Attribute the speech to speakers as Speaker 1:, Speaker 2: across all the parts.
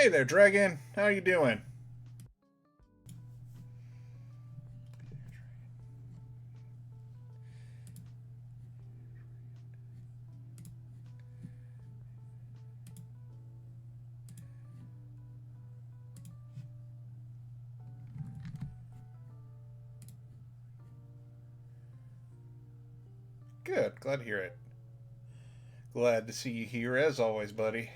Speaker 1: Hey there, Dragon. How you doing? Good. Glad to hear it. Glad to see you here as always, buddy.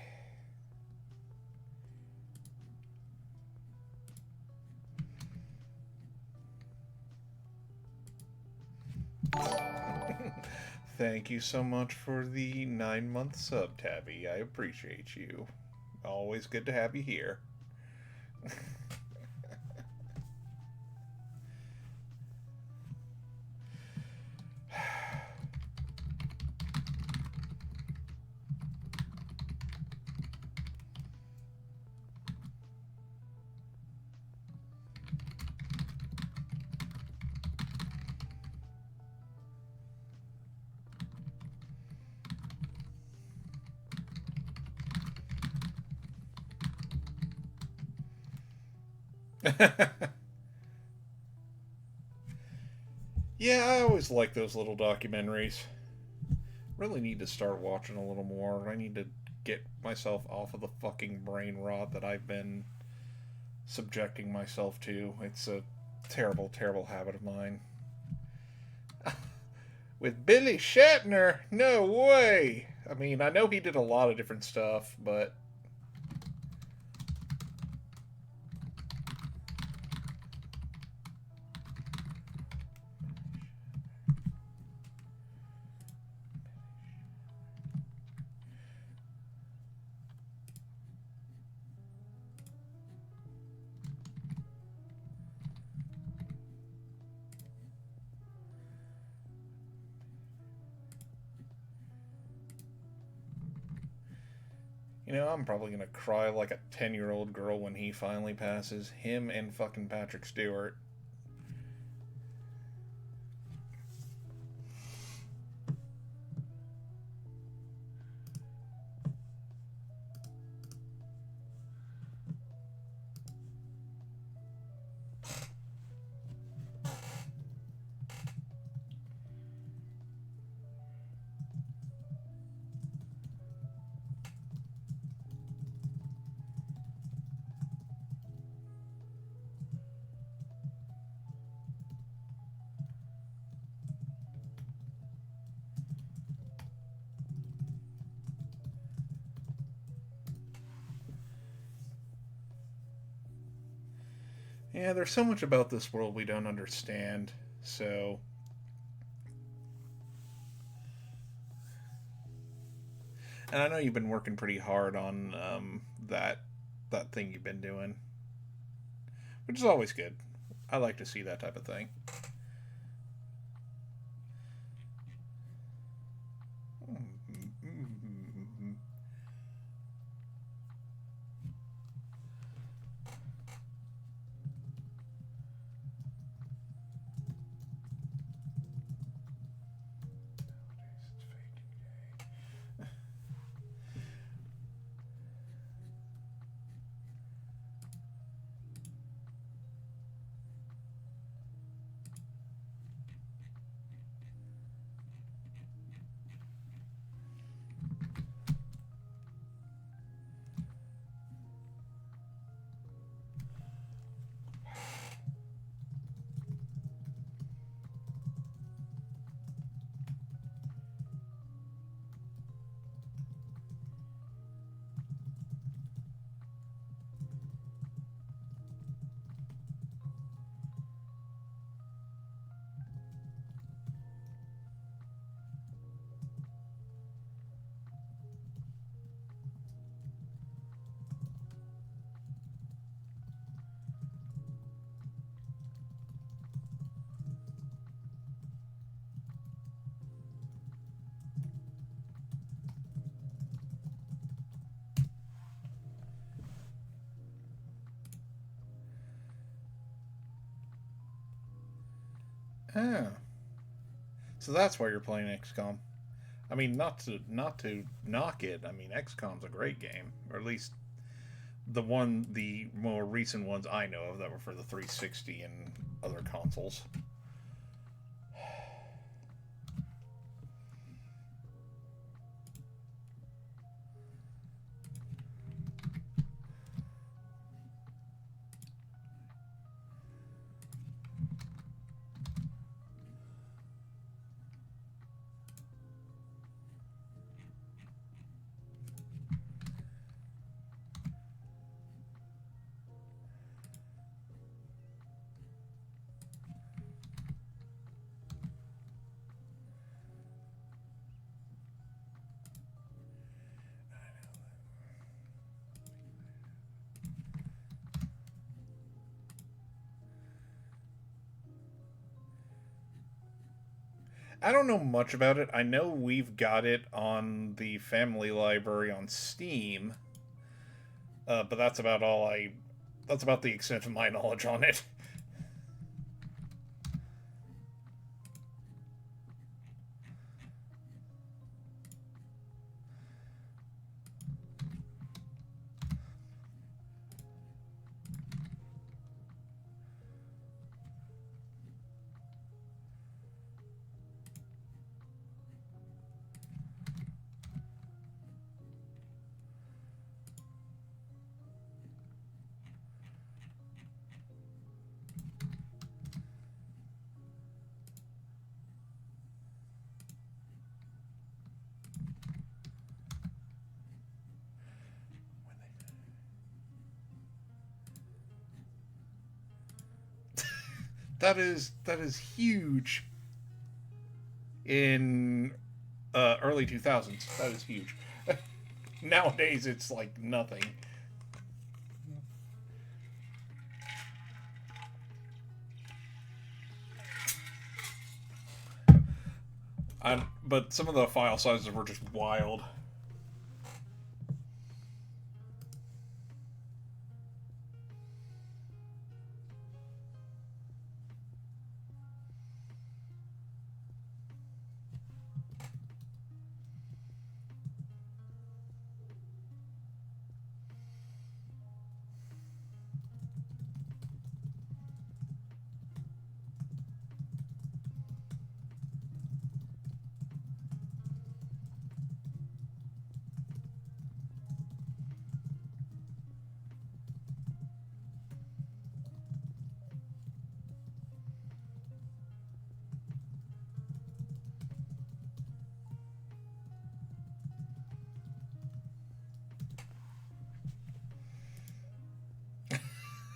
Speaker 1: Thank you so much for the 9-month sub, Tabby. I appreciate you. Always good to have you here. Yeah, I always like those little documentaries. Really need to start watching a little more. I need to get myself off of the fucking brain rot that I've been subjecting myself to. It's a terrible, terrible habit of mine. With Billy Shatner? No way! I mean, I know he did a lot of different stuff, but I'm probably gonna cry like a 10-year-old girl when he finally passes. Him and fucking Patrick Stewart. Yeah, there's so much about this world we don't understand. So, and I know you've been working pretty hard on that thing you've been doing, which is always good. I like to see that type of thing. Ah, so that's why you're playing XCOM. I mean, not to knock it. I mean, XCOM's a great game, or at least the more recent ones I know of that were for the 360 and other consoles. I don't know much about it. I know we've got it on the family library on Steam, but that's about all I. That's about the extent of my knowledge on it. That is huge in early 2000s. That is huge. Nowadays, it's like nothing. But some of the file sizes were just wild.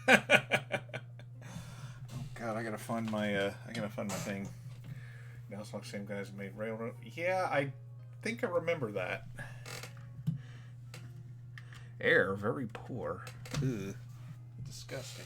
Speaker 1: Oh God, I gotta find my thing. Now it's like same guys made Railroad. Yeah, I think I remember that. Air very poor. Ugh. Disgusting.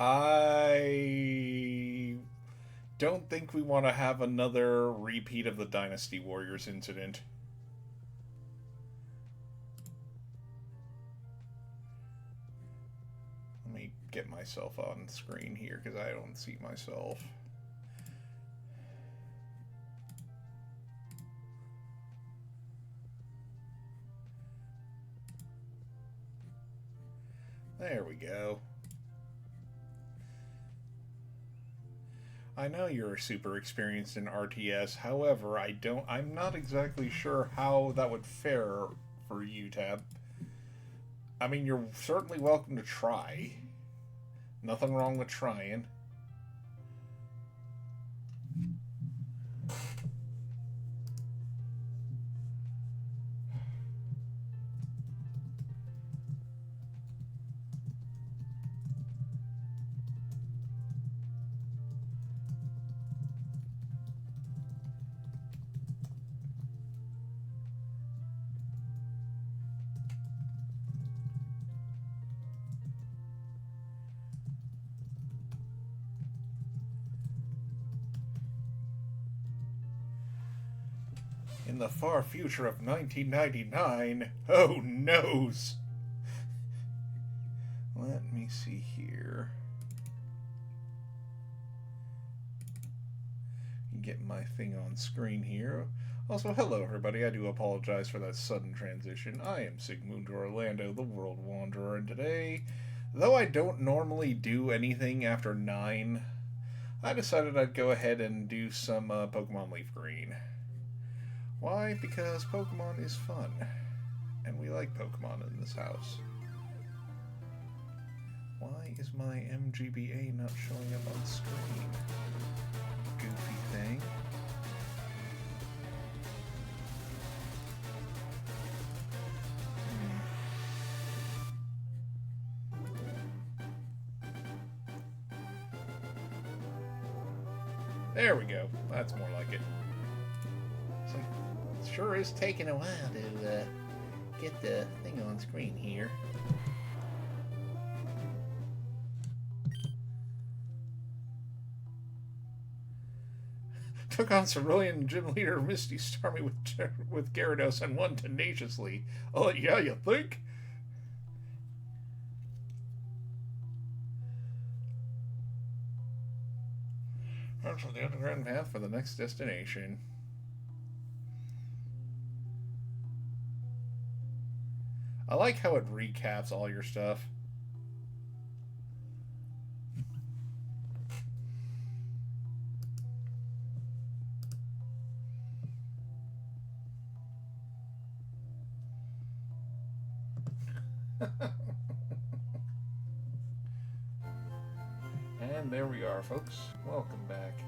Speaker 1: I don't think we want to have another repeat of the Dynasty Warriors incident. Let me get myself on screen here because I don't see myself. There we go. I know you're super experienced in RTS. However, I'm not exactly sure how that would fare for you, Tab. I mean, you're certainly welcome to try. Nothing wrong with trying. In the far future of 1999, oh noes! Let me see here. Get my thing on screen here. Also, hello everybody, I do apologize for that sudden transition. I am Sigmund Orlando, the World Wanderer, and today, though I don't normally do anything after 9, I decided I'd go ahead and do some Pokemon LeafGreen. Why? Because Pokemon is fun, and we like Pokemon in this house. Why is my MGBA not showing up on screen? Goofy thing. There we go. That's more like it. So, it sure is taking a while to get the thing on screen here. Took on Vermillion gym leader Misty Starmie with Gyarados and won tenaciously. Oh yeah, you think? From the underground path for the next destination. I like how it recaps all your stuff. And there we are, folks. Welcome back.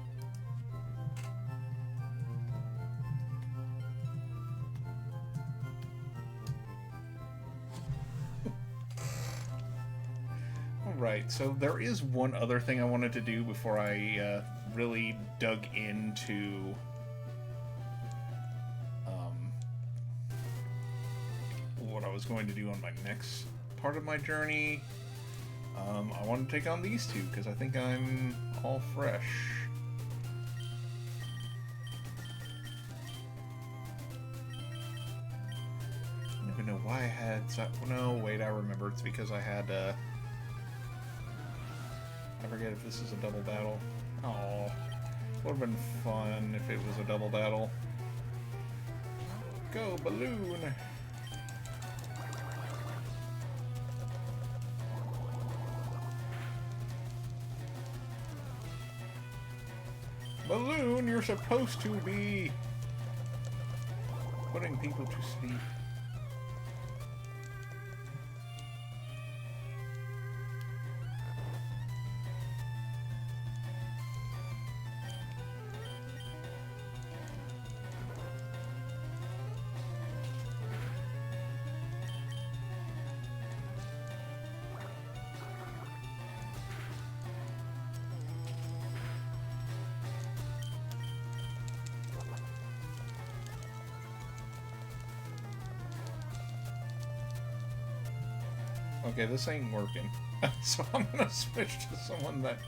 Speaker 1: Alright, so there is one other thing I wanted to do before I really dug into what I was going to do on my next part of my journey. I want to take on these two because I think I'm all fresh. I don't even know why I had... No, wait, I remember. It's because I had... I forget if this is a double battle. Oh, would have been fun if it was a double battle. Go, Balloon! Balloon, you're supposed to be putting people to sleep. Okay, this ain't working. So I'm gonna switch to someone that...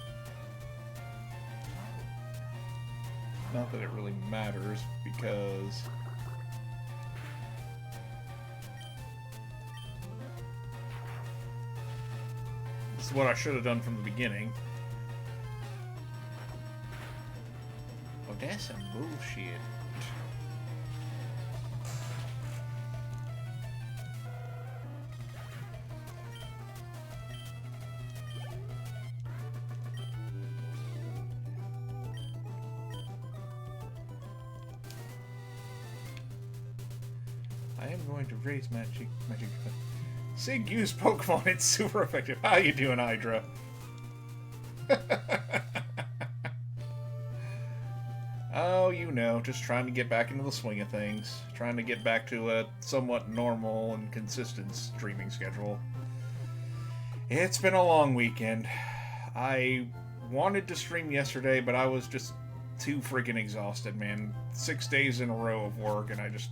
Speaker 1: Not that it really matters, because... This is what I should have done from the beginning. Oh, that's some bullshit. I am going to raise magic. Sig used Pokemon. It's super effective. How you doing, Hydra? Oh, you know, just trying to get back into the swing of things. Trying to get back to a somewhat normal and consistent streaming schedule. It's been a long weekend. I wanted to stream yesterday, but I was just too freaking exhausted, man. 6 days in a row of work, and I just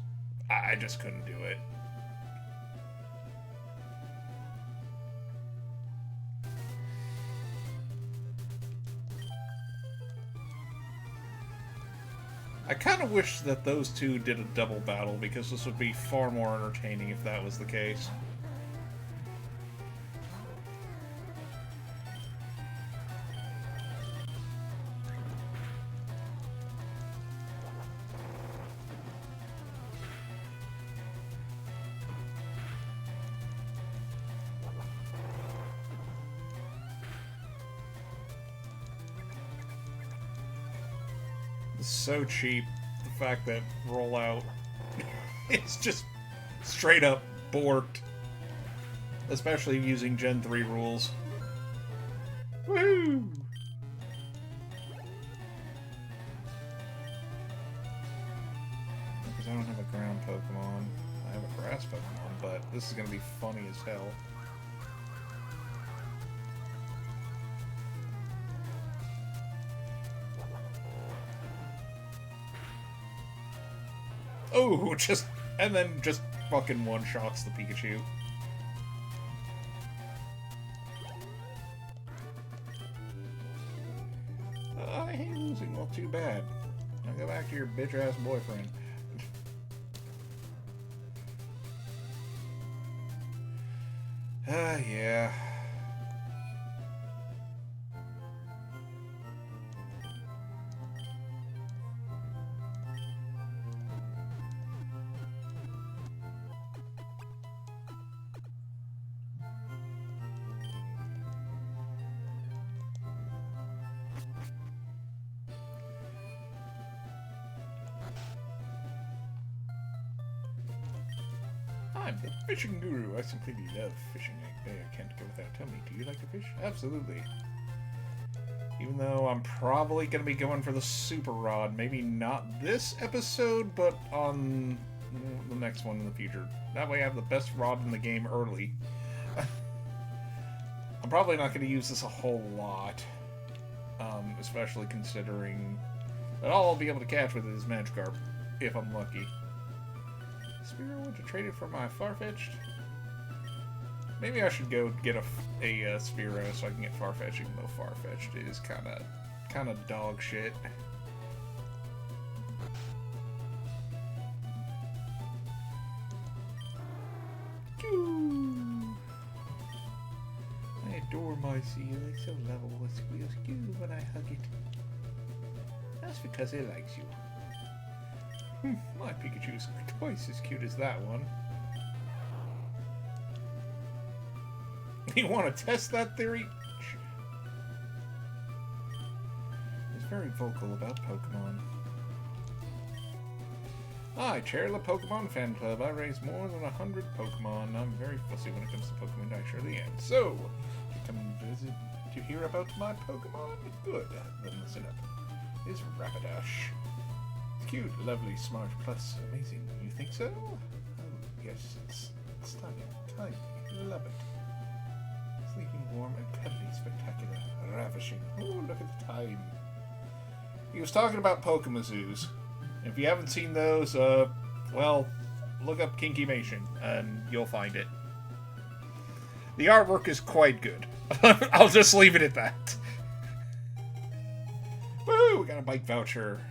Speaker 1: couldn't do it. I kind of wish that those two did a double battle, because this would be far more entertaining if that was the case. It's so cheap, the fact that rollout is just straight up borked. Especially using Gen 3 rules. Woohoo! Because I don't have a ground Pokemon. I have a grass Pokemon, but this is going to be funny as hell. Oh, and then just fucking one-shots the Pikachu. I hate losing. Well, too bad. Now go back to your bitch-ass boyfriend. Yeah. I'm the fishing guru. I simply love fishing. I can't go without. Tell me, do you like to fish? Absolutely. Even though I'm probably going to be going for the super rod. Maybe not this episode, but on the next one in the future. That way I have the best rod in the game early. I'm probably not going to use this a whole lot. Especially considering that all I'll be able to catch with it is Magikarp, if I'm lucky. Spearow, would you trade it for my Farfetch'd? Maybe I should go get a Spearow so I can get Farfetch'd, even though Farfetch'd is kind of dog shit. I adore my seal. It's so lovable. It squeals cute when I hug it. That's because it likes you. My Pikachu is twice as cute as that one. You want to test that theory? He's very vocal about Pokemon. I chair the Pokemon fan club. I raise more than 100 Pokemon. I'm very fussy when it comes to Pokemon. I surely am. So, you come visit to hear about my Pokemon? Good. Then listen up. It's Rapidash. Cute, lovely, smart, plus amazing. You think so? Oh, yes, it's stunning, tiny, love it. Sleeping warm and cuddly, spectacular, ravishing. Oh, look at the time. He was talking about Pokemazoos. If you haven't seen those, well, look up Kinkymation, and you'll find it. The artwork is quite good. I'll just leave it at that. Woo, we got a bike voucher.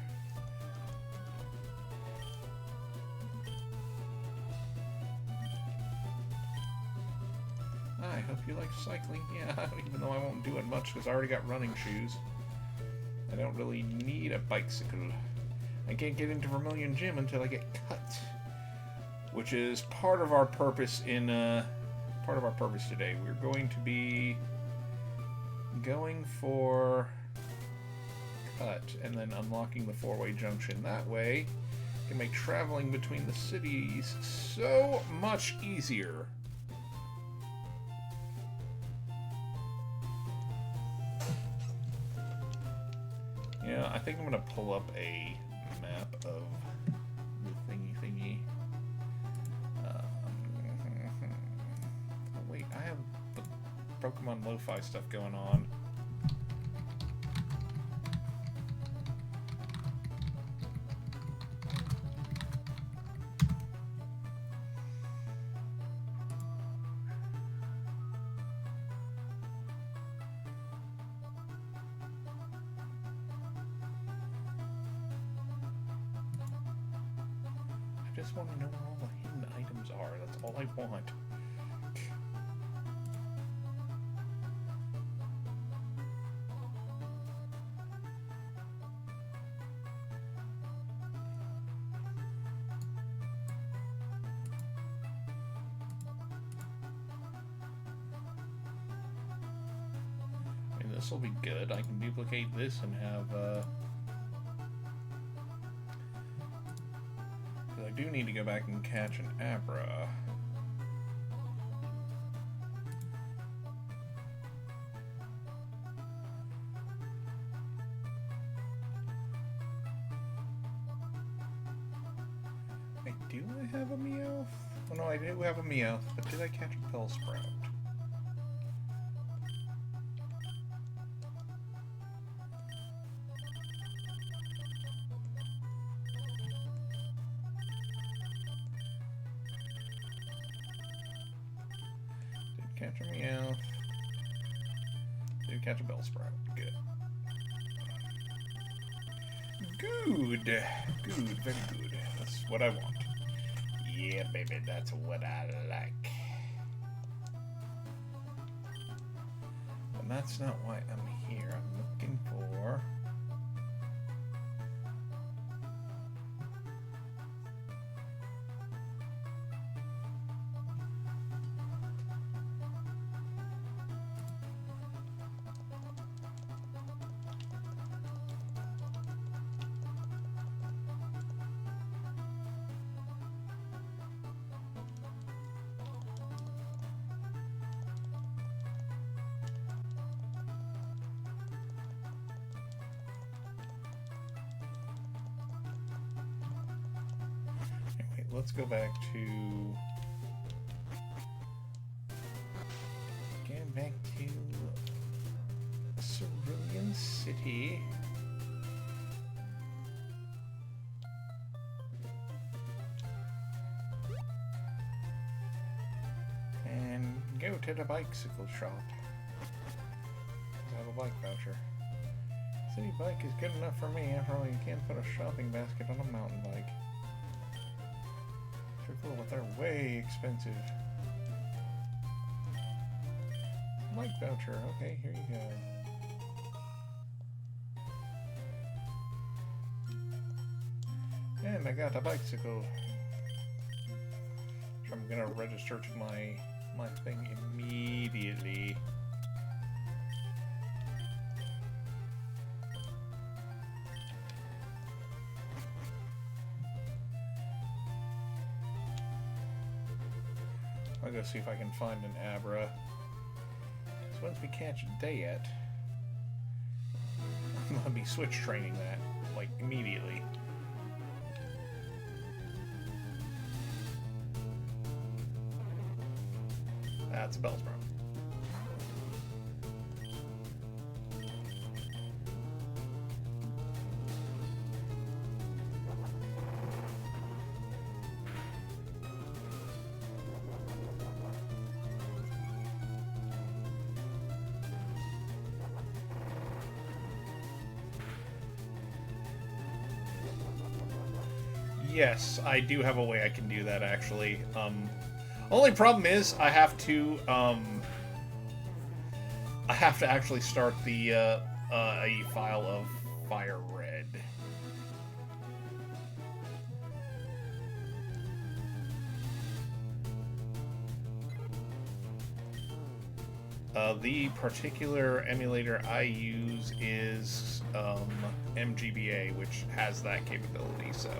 Speaker 1: I hope you like cycling. Yeah, even though I won't do it much because I already got running shoes. I don't really need a bicycle. I can't get into Vermillion Gym until I get cut, which is part of our purpose today. We're going to be going for cut and then unlocking the 4-way junction. That way, you can make traveling between the cities so much easier. Yeah, I think I'm going to pull up a map of the thingy. Oh, wait, I have the Pokemon Lo-Fi stuff going on. just want to know where all the hidden items are. That's all I want. This will be good. I can duplicate this and have, because I do need to go back and catch an Abra. Do I have a Meowth? Oh no, I do have a Meowth, but did I catch a Bellsprout? Catch a Meowth. Did catch a Bellsprout. Good. Good. Good. Very good. That's what I want. Yeah, baby. That's what I like. And that's not why I'm here. I'm looking for... Let's go back to... Getting back to... Vermillion City. And go to the bicycle shop. I have a bike voucher. City bike is good enough for me. After all, you can't put a shopping basket on a mountain bike. Cool, but they're way expensive. Bike voucher. Okay, here you go. And I got a bicycle. Which I'm gonna register to my thing immediately. I'll go see if I can find an Abra. So once we catch Dayet, I'm gonna be switch training that, like, immediately. That's a Bellsprout. Yes, I do have a way I can do that, actually. Only problem is I have to actually start the a file of Fire Red. The particular emulator I use is MGBA, which has that capability, so...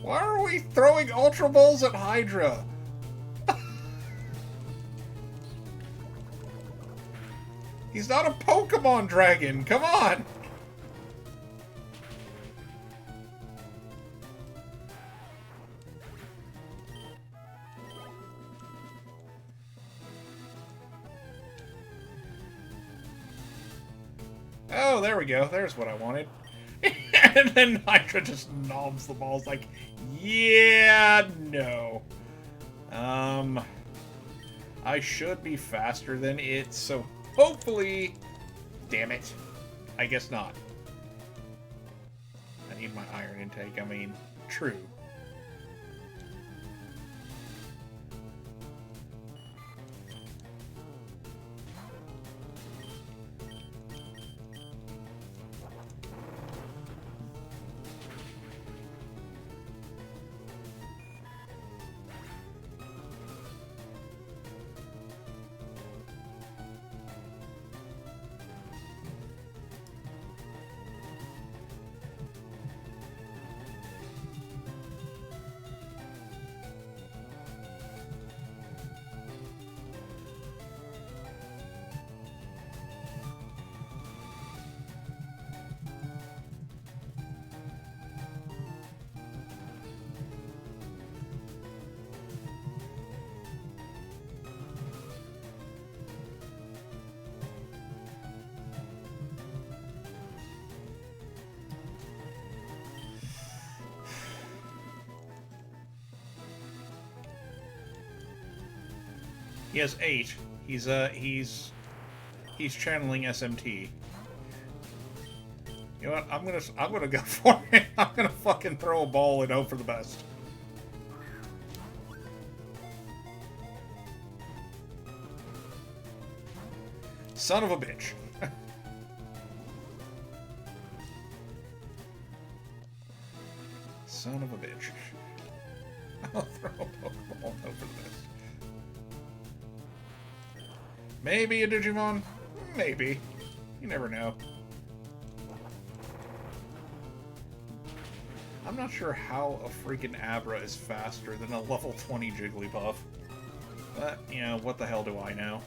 Speaker 1: Why are we throwing Ultra Balls at Hydra? He's not a Pokemon dragon, come on! Oh, there we go. There's what I wanted. And then Hydra just knobs the balls like, yeah, no. I should be faster than it, so hopefully... Damn it. I guess not. I need my iron intake. I mean, true. He has 8. He's channeling SMT. You know what? I'm gonna go for it. I'm gonna fucking throw a ball and hope for the best. Son of a bitch. Son of a bitch. I'll throw a Pokeball and hope for the best. Maybe a Digimon? Maybe. You never know. I'm not sure how a freaking Abra is faster than a level 20 Jigglypuff. But, you know, what the hell do I know?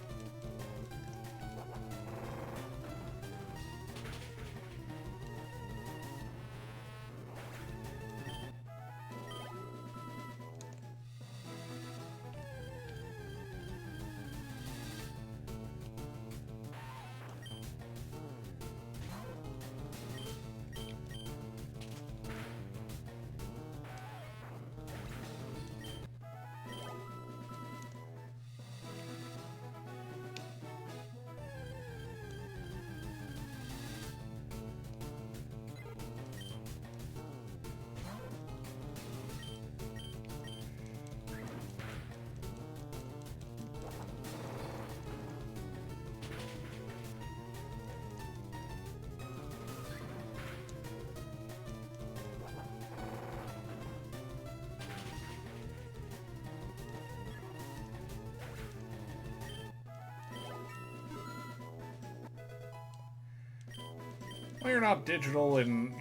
Speaker 1: Well, you're not digital in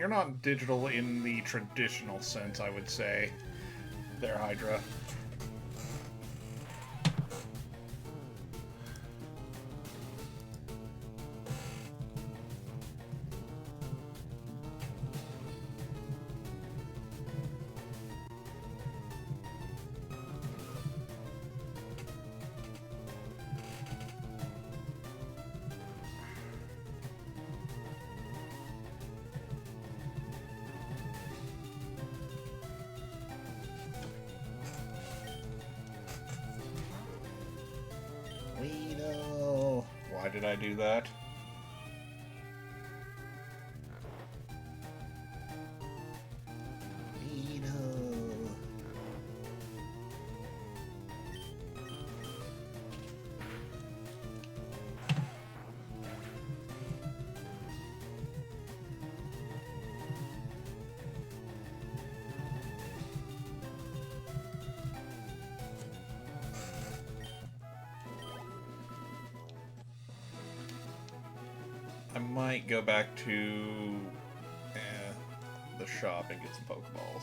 Speaker 1: the traditional sense, I would say. There, Hydra. Why did I do that? I might go back to the shop and get some Pokeballs.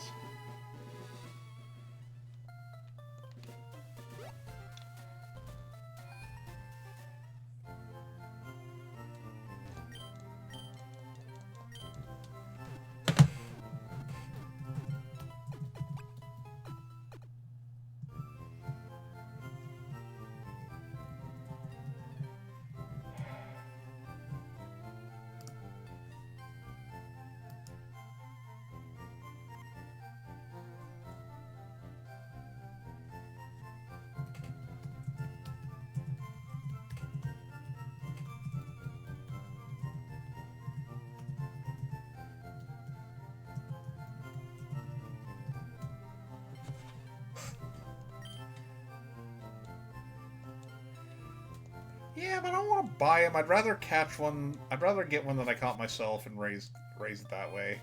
Speaker 1: Yeah, but I don't want to buy him. I'd rather catch one. I'd rather get one that I caught myself and raise it that way.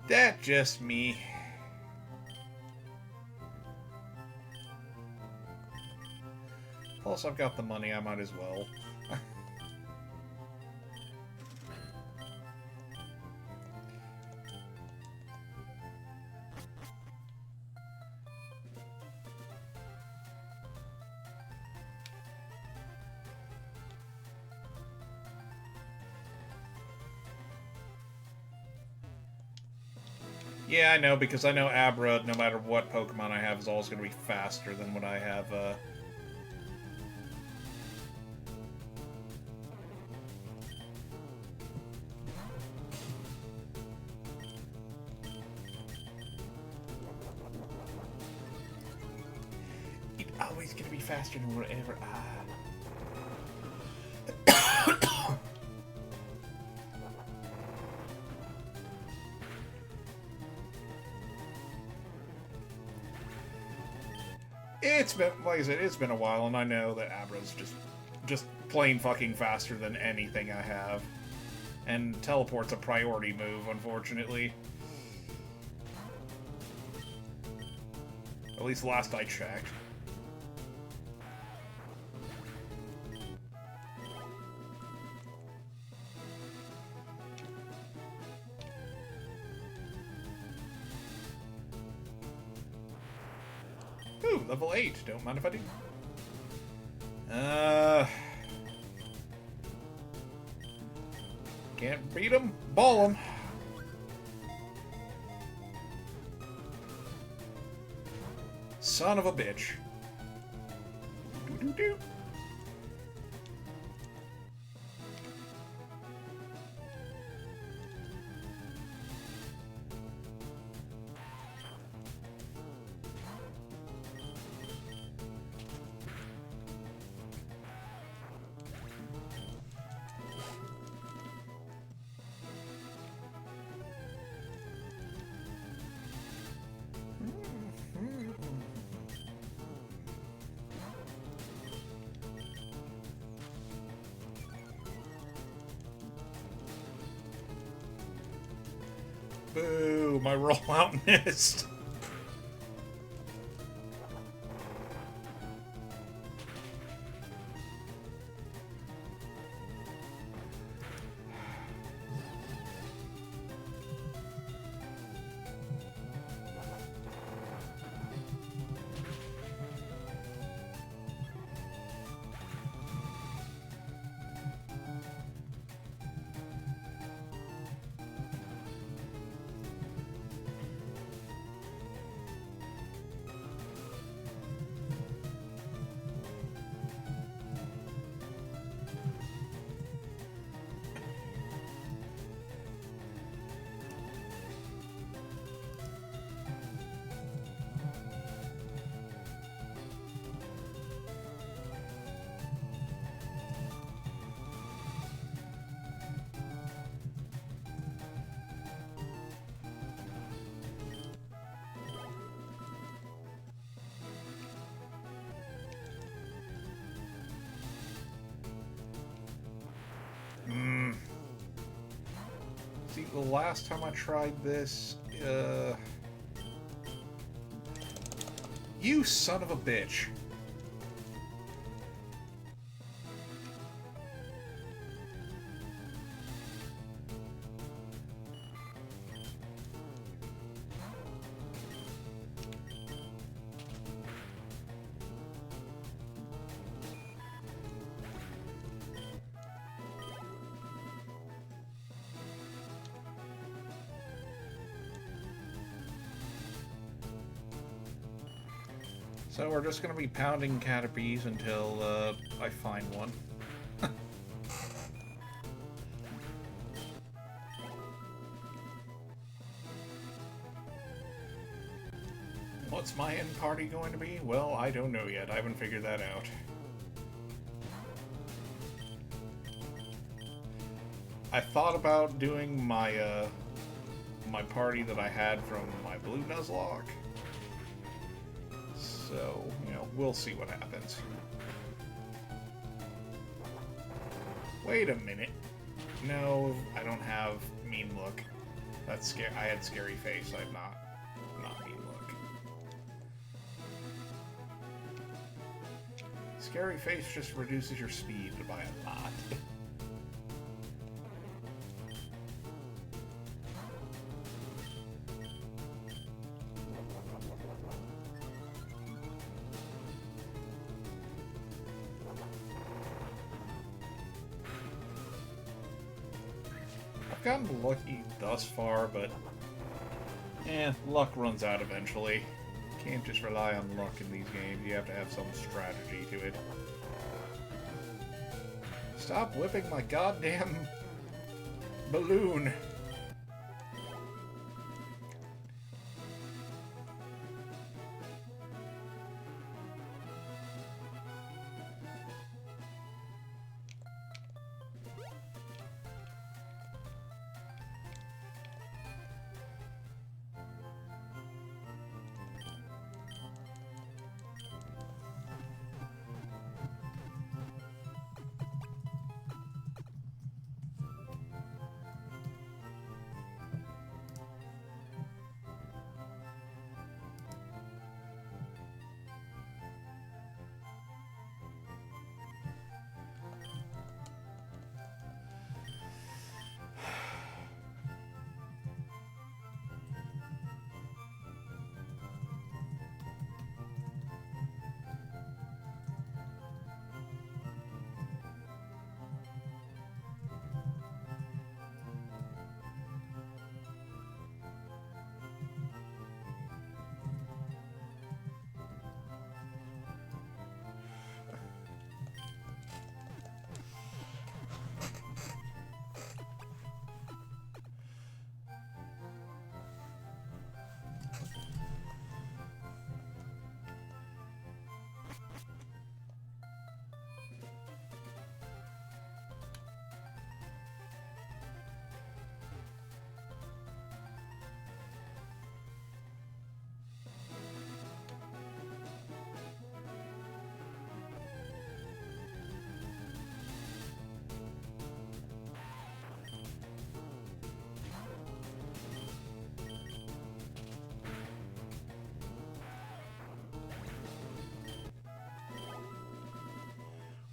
Speaker 1: That just me. Plus, I've got the money. I might as well. Yeah, I know, because I know Abra, no matter what Pokemon I have, is always going to be faster than what I have. It's always going to be faster than whatever I... It's been, like I said, it's been a while, and I know that Abra's just plain fucking faster than anything I have. And teleport's a priority move, unfortunately. At least last I checked. Ooh, level 8. Don't mind if I do. Can't beat him. Ball him. Son of a bitch. Doo-doo-doo. Boo, my rollout missed. See, the last time I tried this, you son of a bitch. So we're just going to be pounding Caterpies until I find one. What's my end party going to be? Well, I don't know yet. I haven't figured that out. I thought about doing my my party that I had from my Blue Nuzlocke. So, you know, we'll see what happens. Wait a minute. No, I don't have Mean Look. That's scary. I had Scary Face. I'm not Mean Look. Scary Face just reduces your speed by a lot. Gotten lucky thus far, but luck runs out eventually. Can't just rely on luck in these games. You have to have some strategy to it. Stop whipping my goddamn balloon.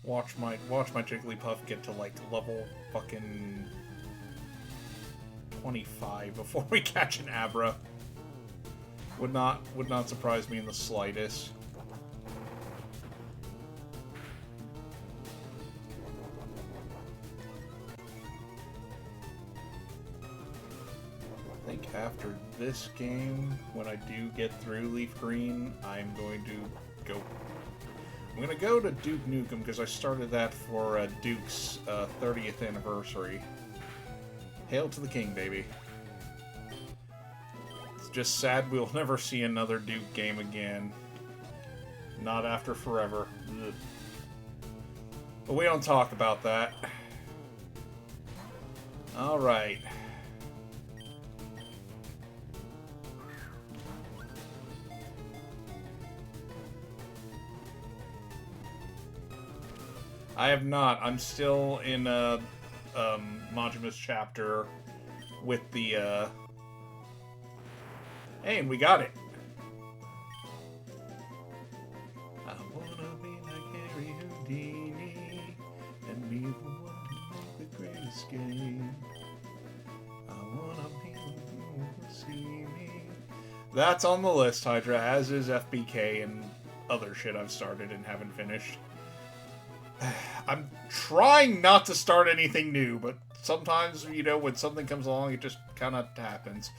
Speaker 1: Watch my Jigglypuff get to like level fucking 25 before we catch an Abra. Would not surprise me in the slightest. I think after this game, when I do get through LeafGreen, I'm going to go. I'm going to go to Duke Nukem because I started that for Duke's 30th anniversary. Hail to the king, baby. It's just sad we'll never see another Duke game again. Not after forever. Ugh. But we don't talk about that. Alright. I have not. I'm still in Majima's chapter with the Hey, and we got it. I wanna be like Harry Houdini and be the one to make the greatest game. I wanna be the one to see me. That's on the list, Hydra, as is FBK and other shit I've started and haven't finished. I'm trying not to start anything new, but sometimes, you know, when something comes along, it just kind of happens.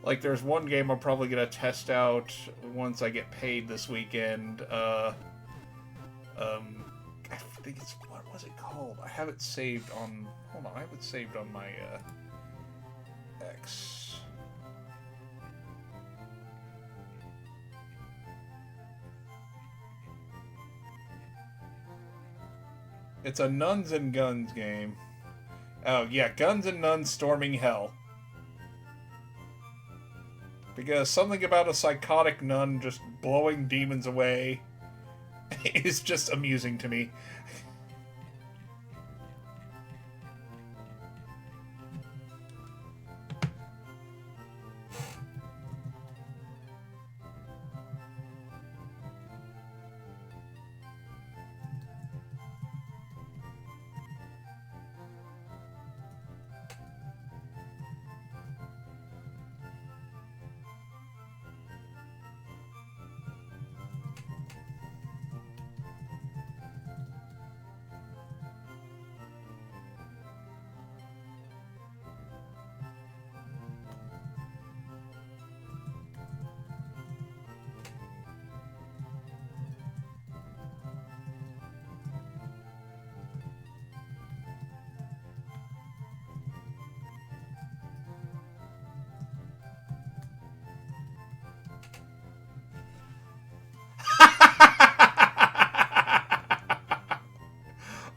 Speaker 1: Like, there's one game I'm probably going to test out once I get paid this weekend. I think it's, what was it called? I have it saved on, hold on, I have it saved on my, X. It's a Nuns and Guns game. Oh, yeah, Guns and Nuns Storming Hell. Because something about a psychotic nun just blowing demons away is just amusing to me.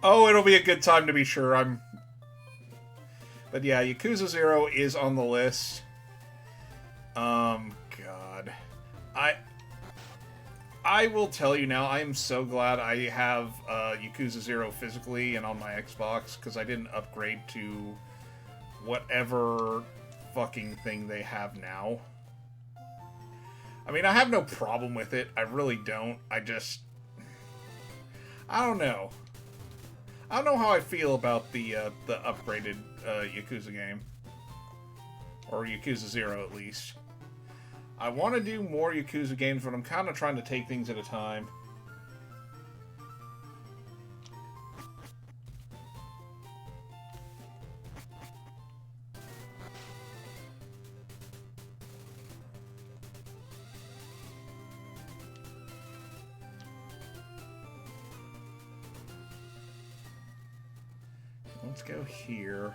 Speaker 1: Oh, it'll be a good time to be sure. But yeah, Yakuza 0 is on the list. God. I will tell you now, I am so glad I have Yakuza 0 physically and on my Xbox, because I didn't upgrade to whatever fucking thing they have now. I mean, I have no problem with it. I really don't. I don't know. I don't know how I feel about the upgraded Yakuza game. Or Yakuza 0, at least. I want to do more Yakuza games, but I'm kind of trying to take things at a time. Let's go here.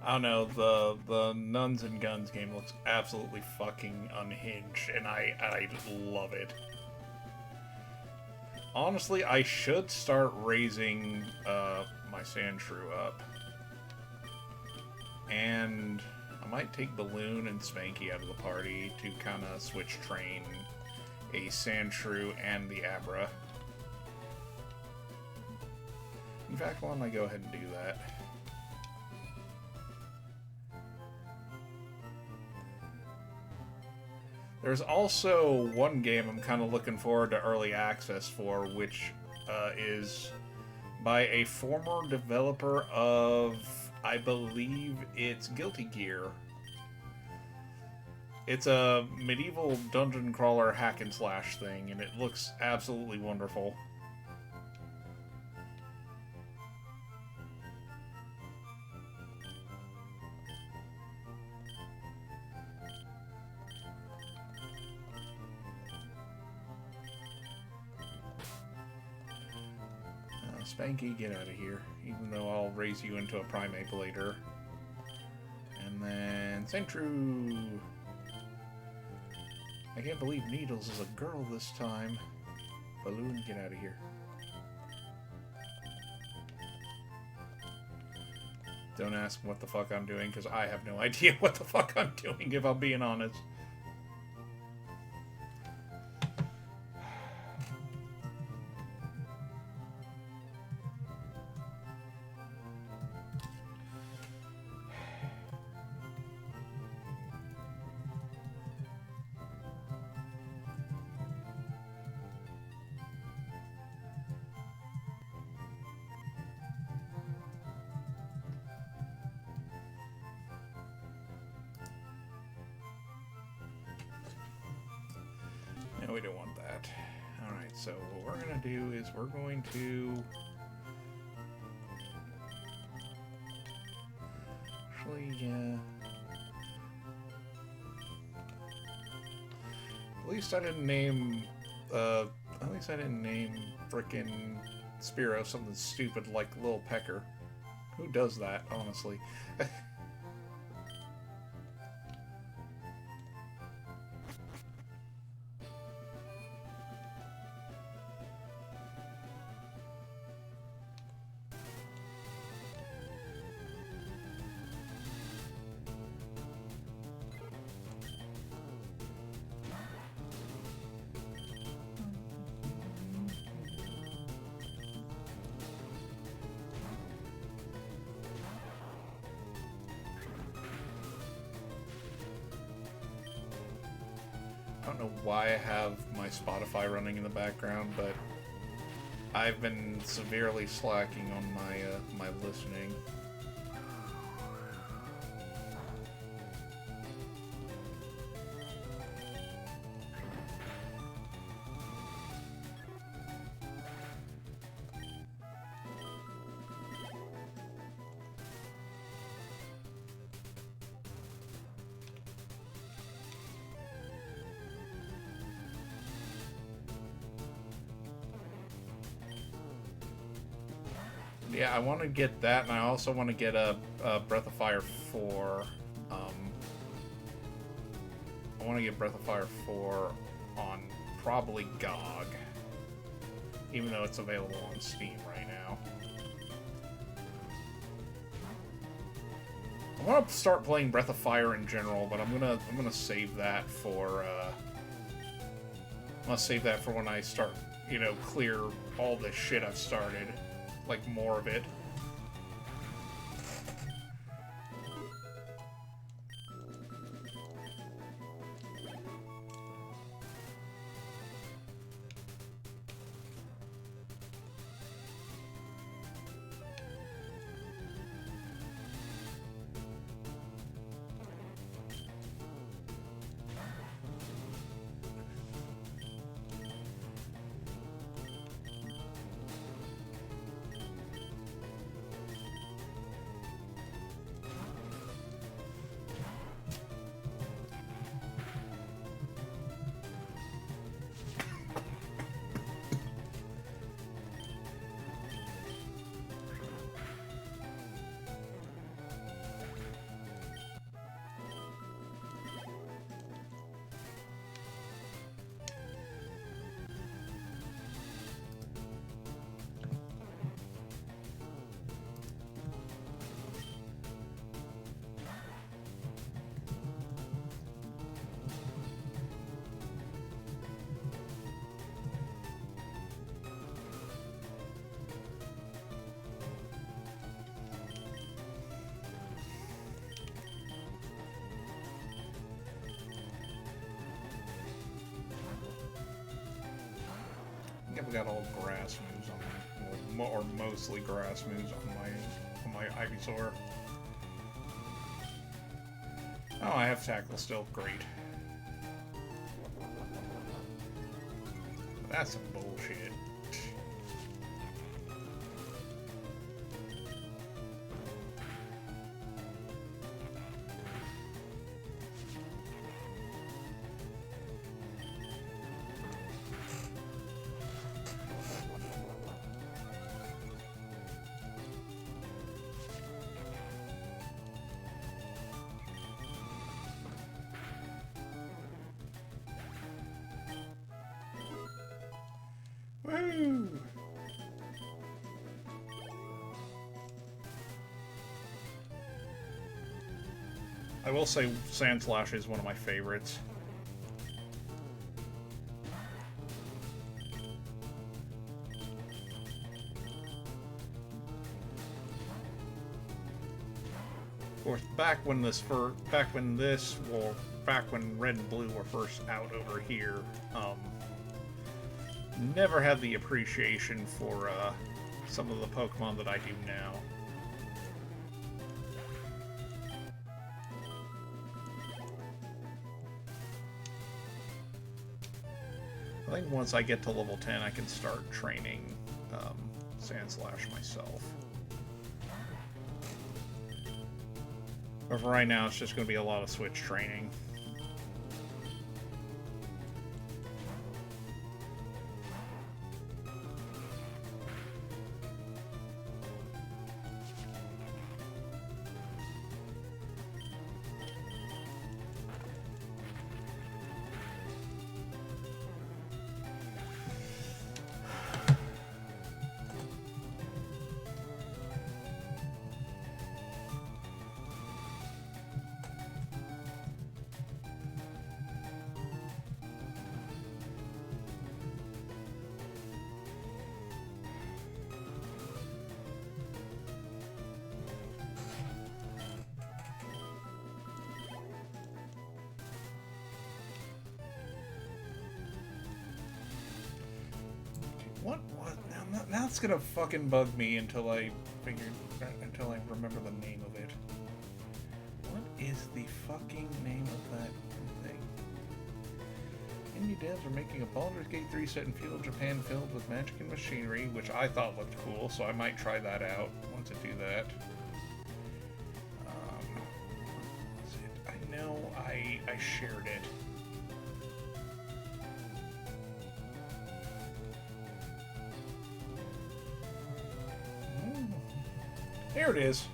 Speaker 1: I don't know, the Nuns and Guns game looks absolutely fucking unhinged, and I love it. Honestly, I should start raising my Sand Shrew up. And I might take Balloon and Spanky out of the party to kind of switch train a Sand Shrew and the Abra. In fact, why don't I go ahead and do that? There's also one game I'm kind of looking forward to early access for, which is by a former developer of, I believe it's Guilty Gear. It's a medieval dungeon crawler hack and slash thing, and it looks absolutely wonderful. Spanky, get out of here. Even though I'll raise you into a primate later. And then Sentru. I can't believe Needles is a girl this time. Balloon, get out of here. Don't ask what the fuck I'm doing, because I have no idea what the fuck I'm doing, if I'm being honest. we don't want that. Alright, so what we're going to do is we're going to... Actually, At least I didn't name... At least I didn't name frickin' Spearow something stupid like Lil Pecker. Who does that, honestly? I don't know why I have my Spotify running in the background, but I've been severely slacking on my listening. Yeah, I want to get that, and I also want to get a Breath of Fire 4. I want to get Breath of Fire 4 on probably GOG, even though it's available on Steam right now. I want to start playing Breath of Fire in general, but I'm gonna save that for when I start, clear all the shit I've started. Like, more of it. I've got all grass moves on my, or mostly grass moves on my Ivysaur. Oh, I have Tackle still. Great. That's some bullshit. Woo! I will say Sandslash is one of my favorites. Of course, back when Red and Blue were first out over here, never had the appreciation for some of the Pokemon that I do now. I think once I get to level 10, I can start training Sandslash myself. But for right now, it's just going to be a lot of Switch training. What? Now it's gonna fucking bug me until I remember the name of it. What is the fucking name of that thing? Indie devs are making a Baldur's Gate 3 set in feudal Japan filled with magic and machinery, which I thought looked cool, so I might try that out once I do that. I know I shared it. Here it is.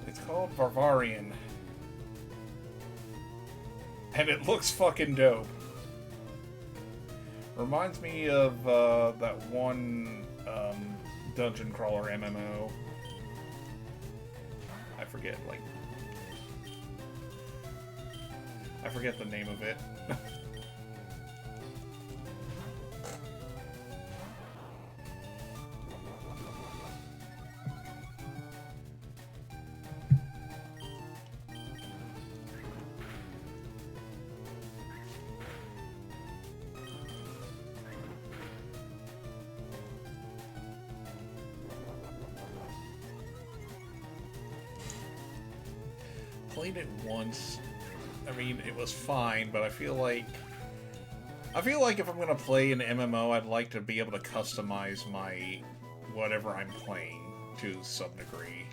Speaker 1: It's called Vermillion. And it looks fucking dope. Reminds me of that one dungeon crawler MMO. I forget the name of it. Played it once. I mean, it was fine, but I feel like if I'm gonna play an MMO, I'd like to be able to customize my whatever I'm playing to some degree.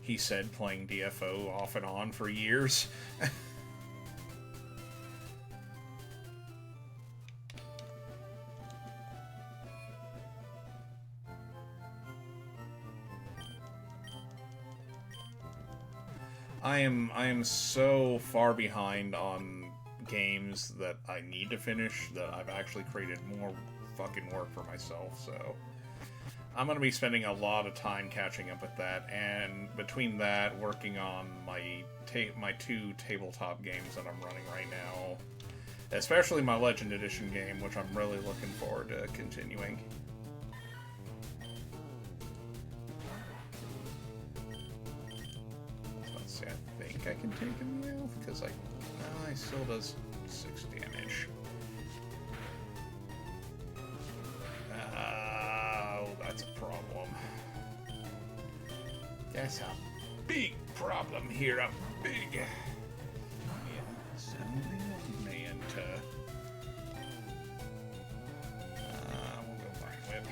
Speaker 1: He said, playing DFO off and on for years. I am so far behind on games that I need to finish that I've actually created more fucking work for myself, so I'm going to be spending a lot of time catching up with that, and between that, working on my 2 tabletop games that I'm running right now, especially my Legend Edition game, which I'm really looking forward to continuing. I can take him now because he still does 6 damage. Oh, that's a problem. That's a big problem here. A big. Yeah, send the man to. We'll go Vine Whip.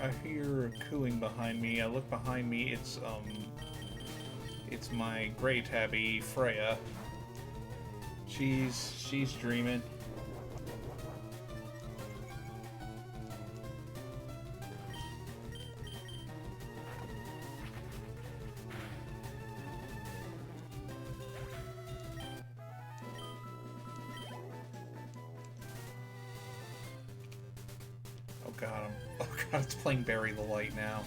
Speaker 1: I hear cooing behind me. I look behind me. It's my Grey Tabby, Freya. She's dreaming. Oh god, it's playing Bury the Light now.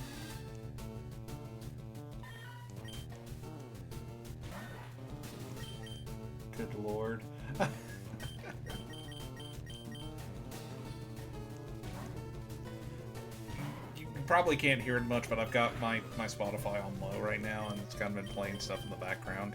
Speaker 1: Good lord. You probably can't hear it much, but I've got my Spotify on low right now, and it's kind of been playing stuff in the background.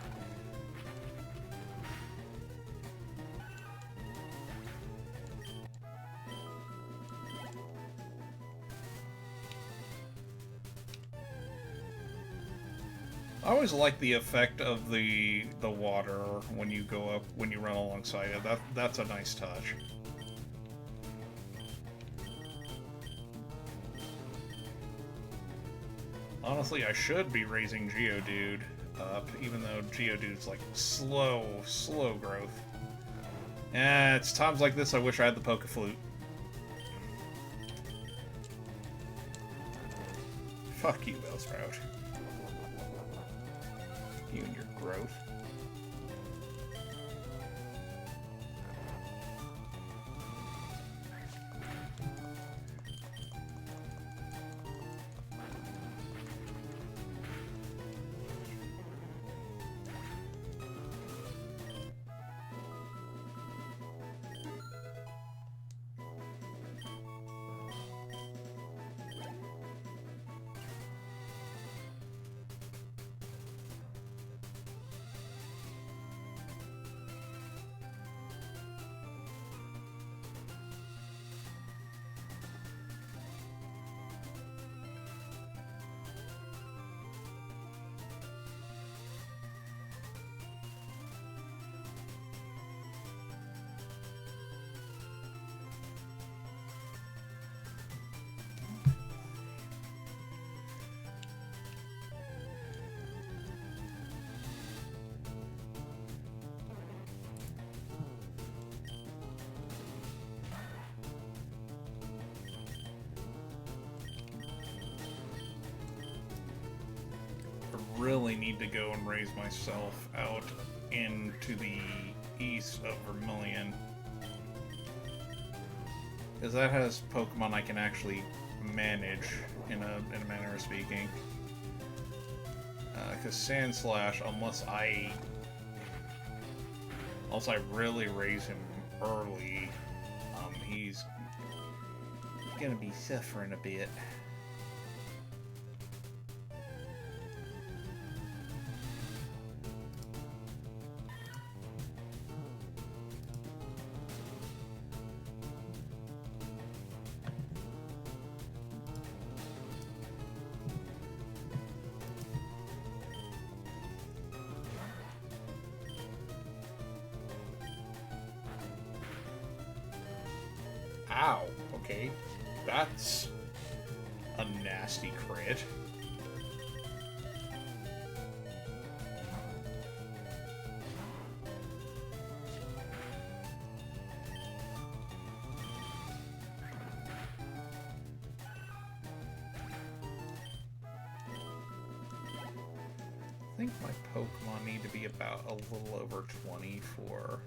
Speaker 1: I always like the effect of the water when you go up, when you run alongside it. That's a nice touch. Honestly, I should be raising Geodude up, even though Geodude's like slow growth. It's times like this I wish I had the Poke-Flute. Fuck you, Bellsprout. You and your growth. Really need to go and raise myself out into the east of Vermillion, because that has Pokemon I can actually manage in a manner of speaking. Because Sandslash, unless I really raise him early, he's gonna be suffering a bit. Ow, okay. That's a nasty crit. I think my Pokemon need to be about a little over 20 for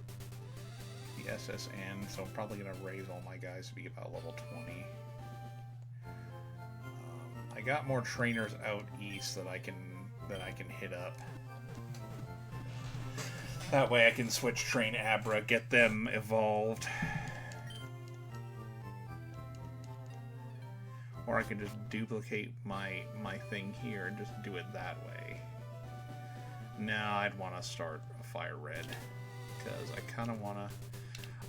Speaker 1: the SSN, so I'm probably going to raise all my guys to be about level 20. I got more trainers out east that I can hit up. That way I can switch train Abra, get them evolved. Or I can just duplicate my thing here and just do it that way. Now I'd want to start a Fire Red, because I kind of want to...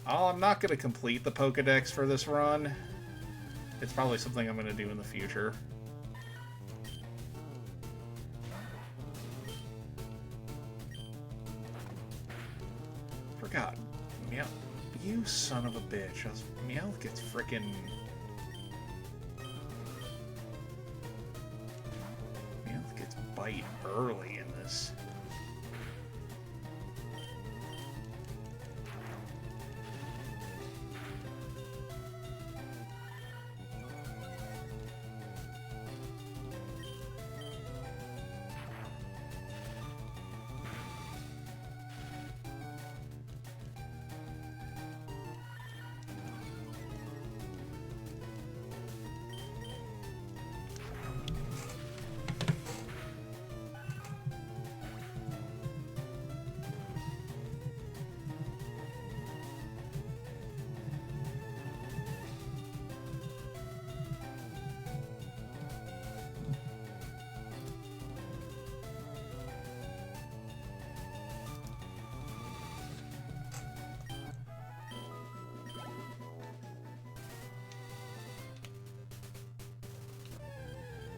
Speaker 1: Oh, I'm not going to complete the Pokedex for this run. It's probably something I'm going to do in the future. Forgot. Meow. You son of a bitch. Meowth gets frickin'... Meowth gets bite early in this.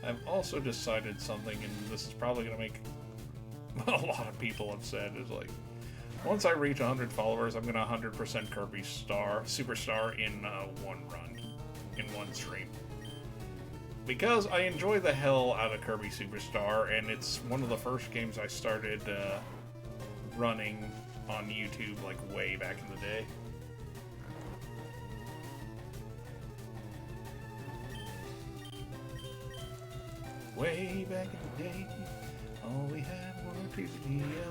Speaker 1: I've also decided something, and this is probably going to make a lot of people upset, is like, once I reach 100 followers, I'm going to 100% Kirby Superstar in one run, in one stream. Because I enjoy the hell out of Kirby Superstar, and it's one of the first games I started running on YouTube, like, way back in the day. Way back in the day, all we had were two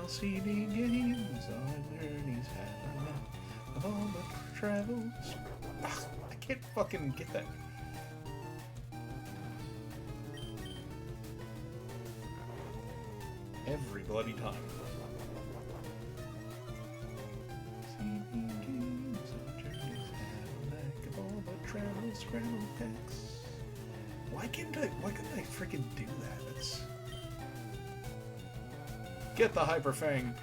Speaker 1: LCD games. All Ernie's had enough of all the travels. Ugh, I can't fucking get that. Every bloody time. CD games, all Journeys had a lack of all the travel scramble packs. Why couldn't I freaking do that? It's... Get the Hyper Fang.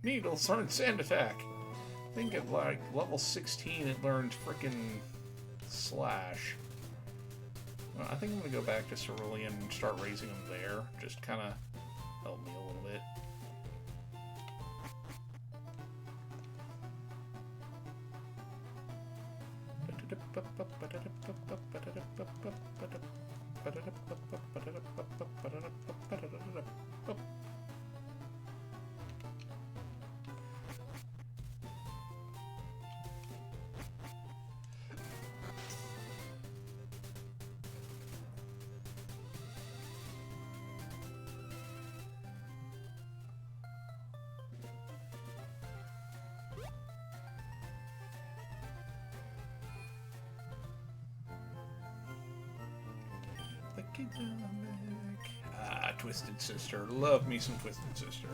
Speaker 1: Needles learned Sand Attack. I think at like level 16 it learned frickin' Slash. Well, I think I'm gonna go back to Cerulean and start raising them there. Just kinda help me a little bit. Ah, Twisted Sister. Love me some Twisted Sister.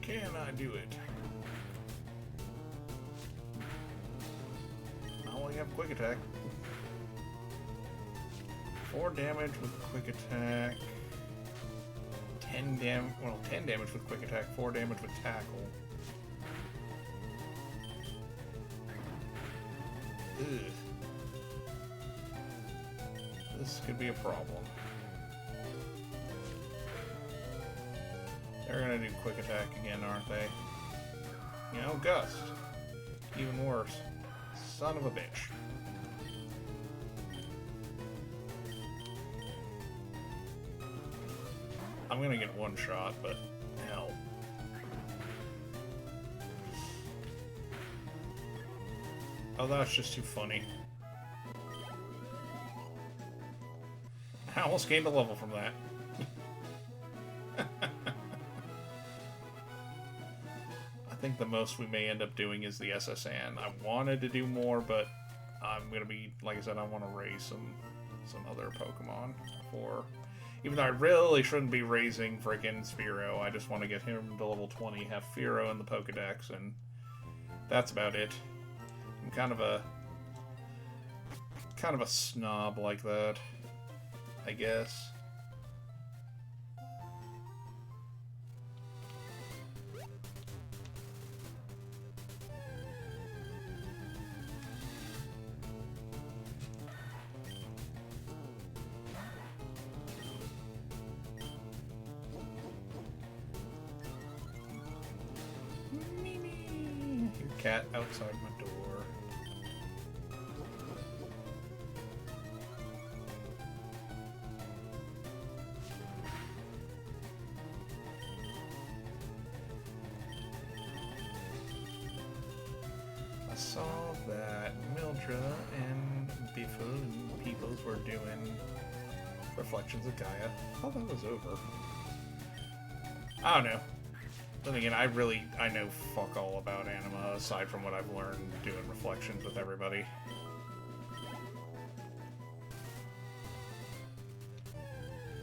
Speaker 1: Can I do it? I only have quick attack. 4 damage with quick attack. 10 damage with quick attack, 4 damage with tackle. Ugh. This could be a problem. They're gonna do quick attack again, aren't they? You know, Gust. Even worse. Son of a bitch. I'm gonna get one shot, but hell. Oh, that's just too funny. I almost gained a level from that. I think the most we may end up doing is the SSN. I wanted to do more, but I'm gonna be, like I said, I want to raise some other Pokemon for. Even though I really shouldn't be raising freaking Spearow, I just want to get him to level 20, have Fearow in the Pokedex, and that's about it. I'm kind of a snob like that, I guess. Cat outside my door. saw that Mildra and Biffle and Peoples were doing Reflections of Gaia. I thought that was over. I don't know. Then again, I know fuck all about anima aside from what I've learned doing Reflections with everybody.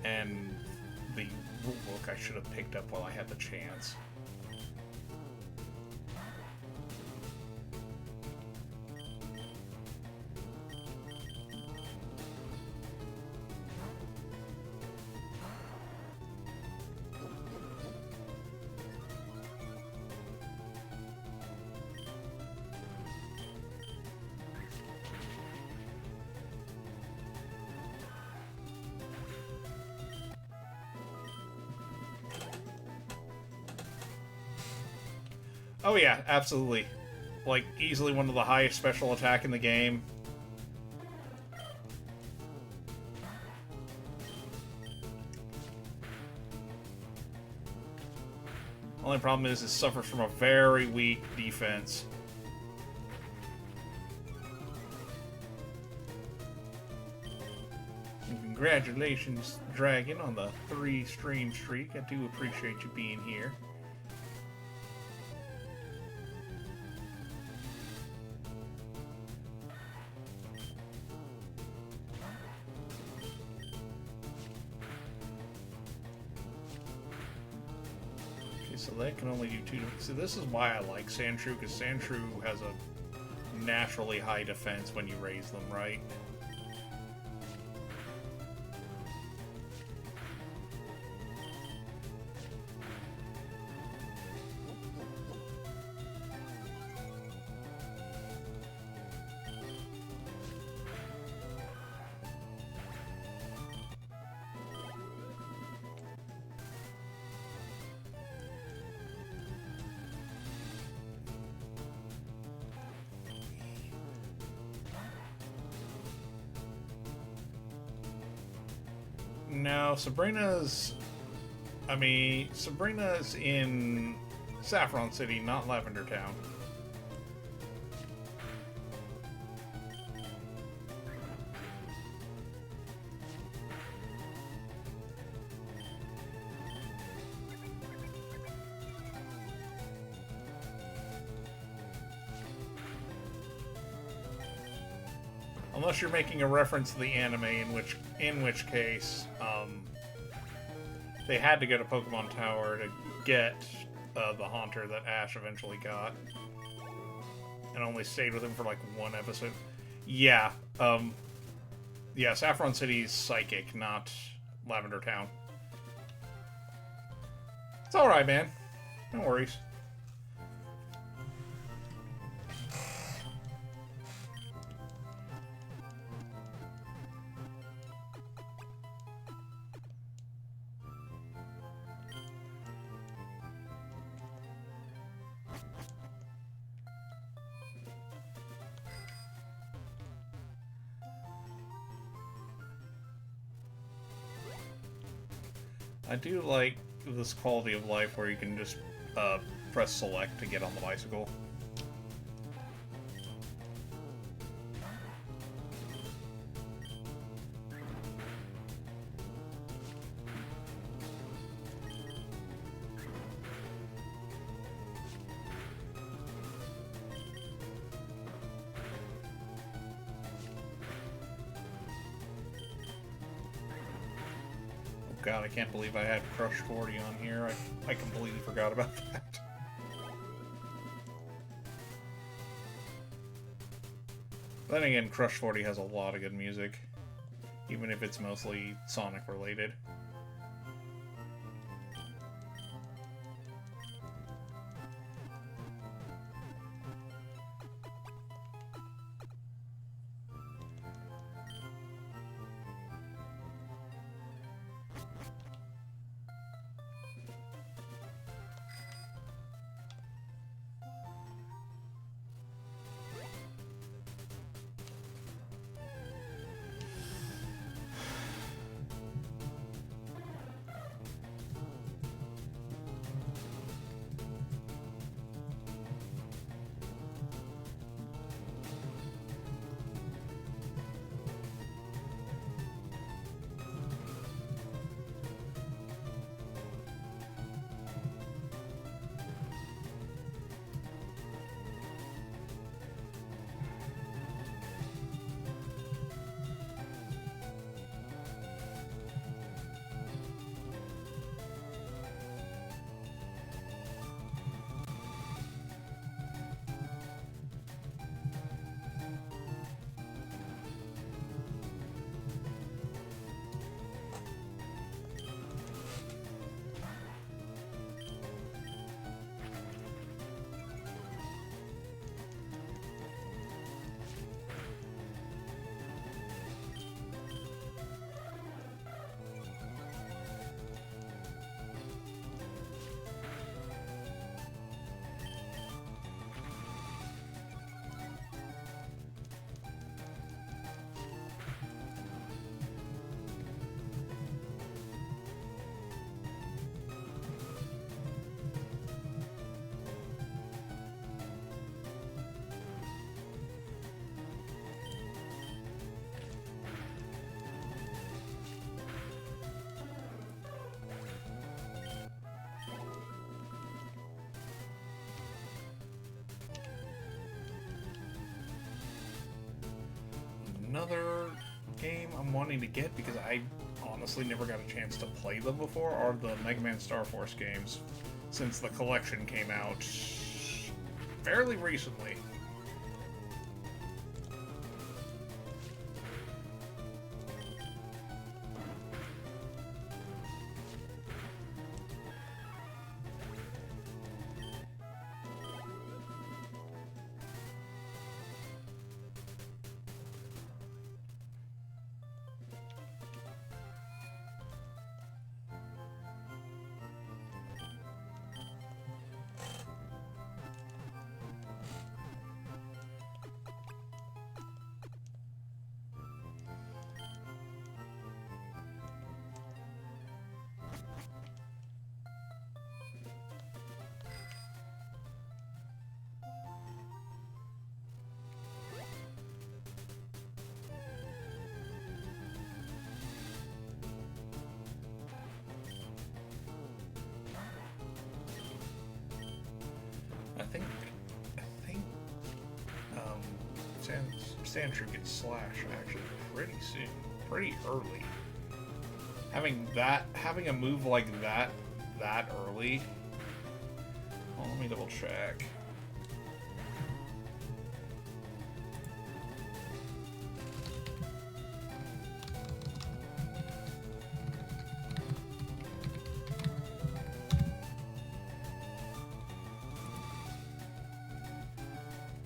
Speaker 1: And the rulebook I should have picked up while I had the chance. Oh yeah, absolutely. Like, easily one of the highest special attack in the game. Only problem is it suffers from a very weak defense. And congratulations, Dragon, on the 3-stream streak. I do appreciate you being here. So that can only do 2. See, this is why I like Sandshrew, because Sandshrew has a naturally high defense when you raise them, right? No, Sabrina's in Saffron City, not Lavender Town. Unless you're making a reference to the anime, in which case, they had to go to Pokemon Tower to get the Haunter that Ash eventually got, and only stayed with him for like 1 episode. Yeah, yeah, Saffron City's Psychic, not Lavender Town. It's alright, man. No worries. I do like this quality of life where you can just press select to get on the bicycle. God, I can't believe I had Crush 40 on here. I completely forgot about that. Then again, Crush 40 has a lot of good music, even if it's mostly Sonic related. another game I'm wanting to get because I honestly never got a chance to play them before are the Mega Man Star Force games, since the collection came out fairly recently. I think Sandshrew gets Slash actually pretty soon, pretty early. Having a move like that early. Well, let me double check.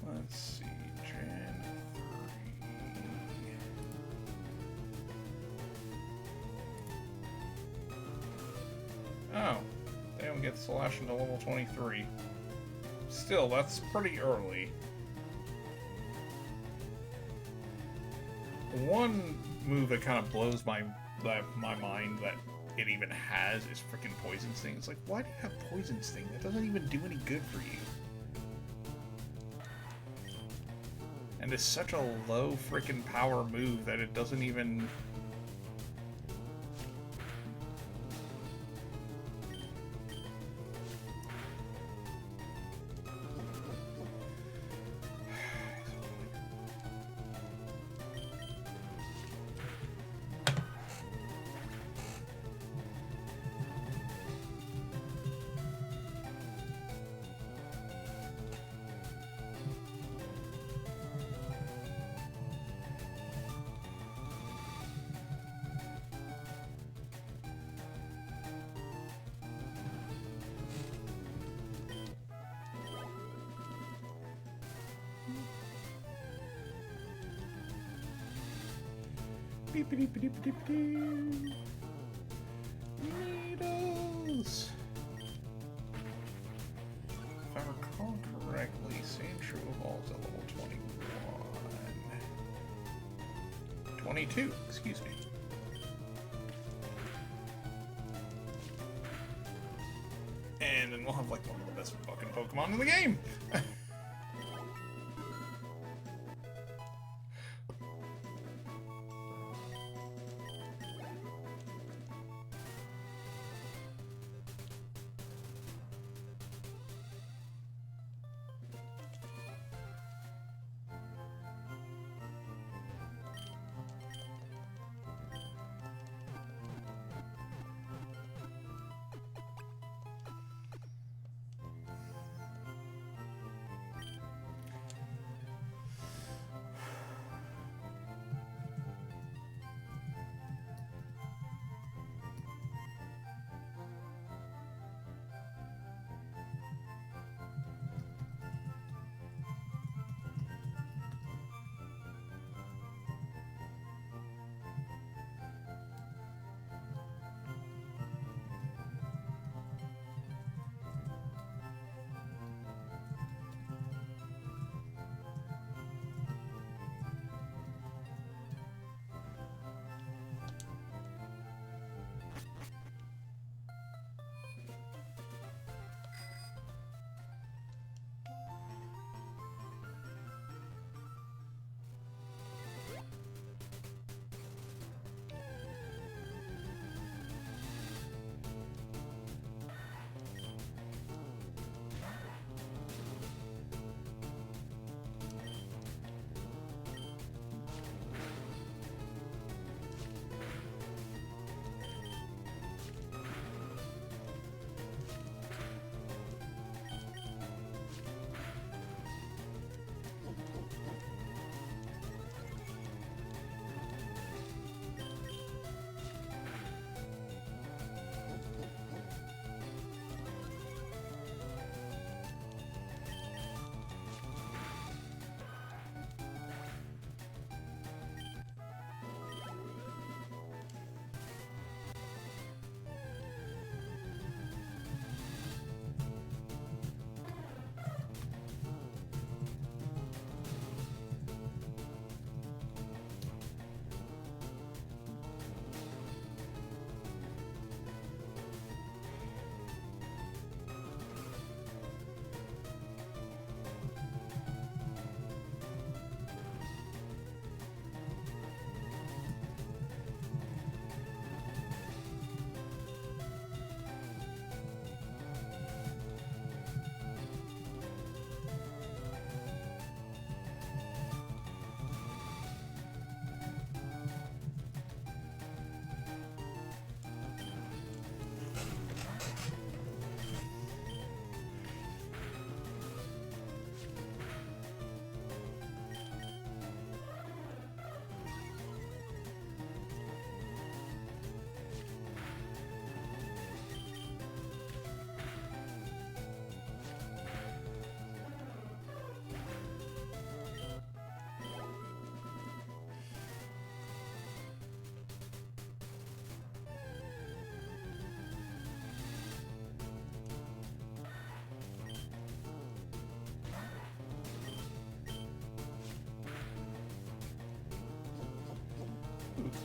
Speaker 1: Let's see, Gen 3. Oh, they don't get Slash until level 23. Still, that's pretty early. One move that kind of blows my mind that it even has is freaking Poison Sting. It's like, why do you have Poison Sting? That doesn't even do any good for you. And it's such a low freaking power move that it doesn't even... Needles! If I recall correctly, Sandshrew evolves at level 21. 22, excuse me. And then we'll have like one of the best fucking Pokemon in the game!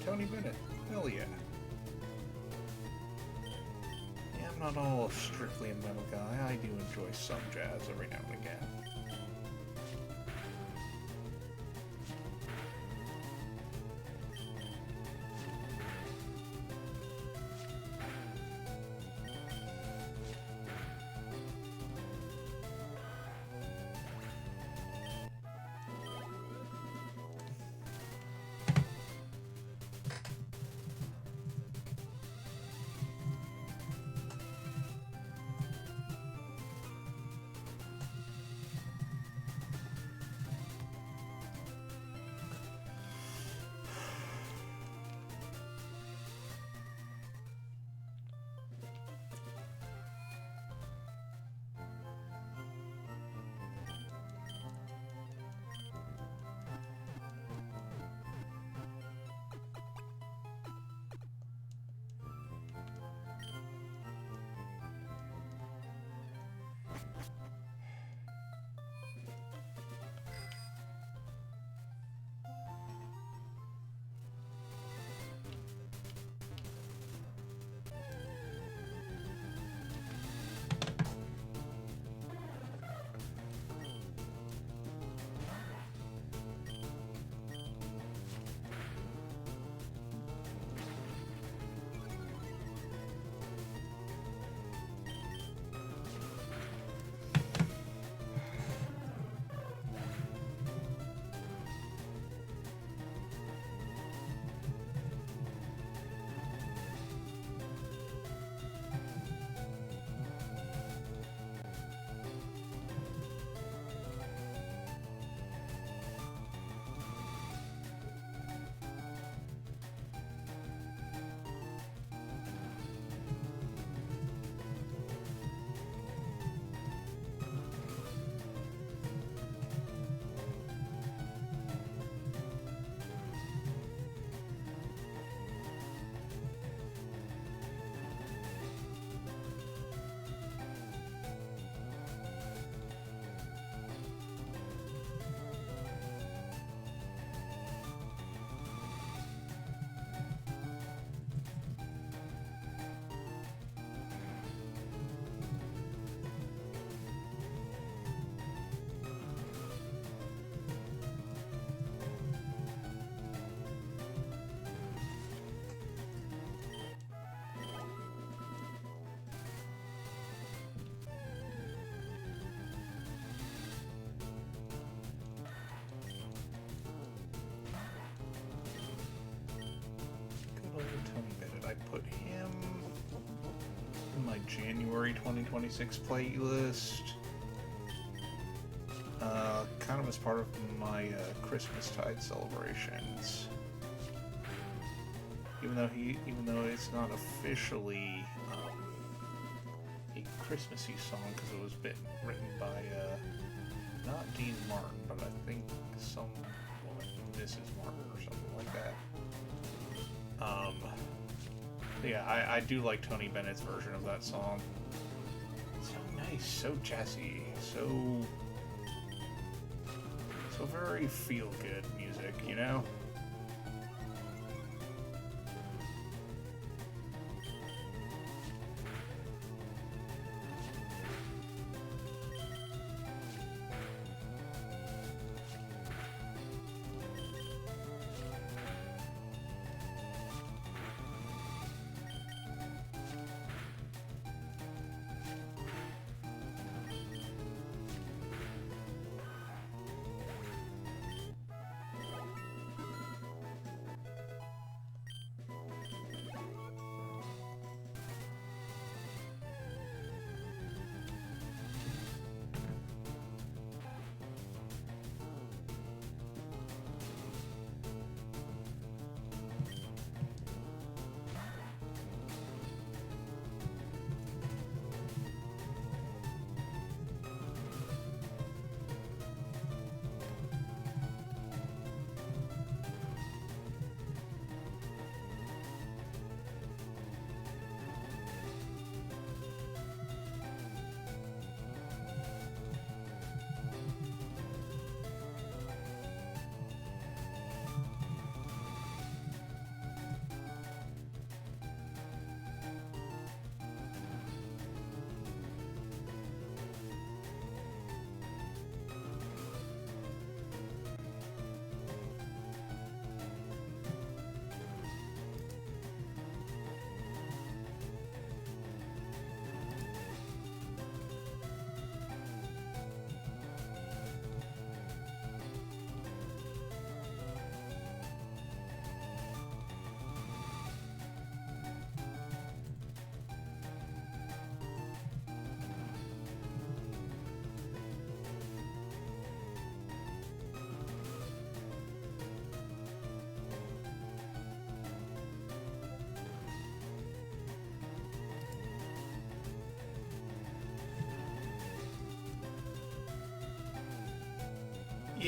Speaker 1: Tony Bennett. Hell yeah. Yeah, I'm not all strictly a metal guy. I do enjoy some jazz every now and again. Tony Bennett. I put him in my January 2026 playlist, kind of as part of my Christmastide celebrations. Even though it's not officially a Christmassy song, because it was written by not Dean Martin, but I think some woman, Mrs. Martin or something like that. Yeah, I do like Tony Bennett's version of that song. So nice, so jazzy, so very feel-good music, you know?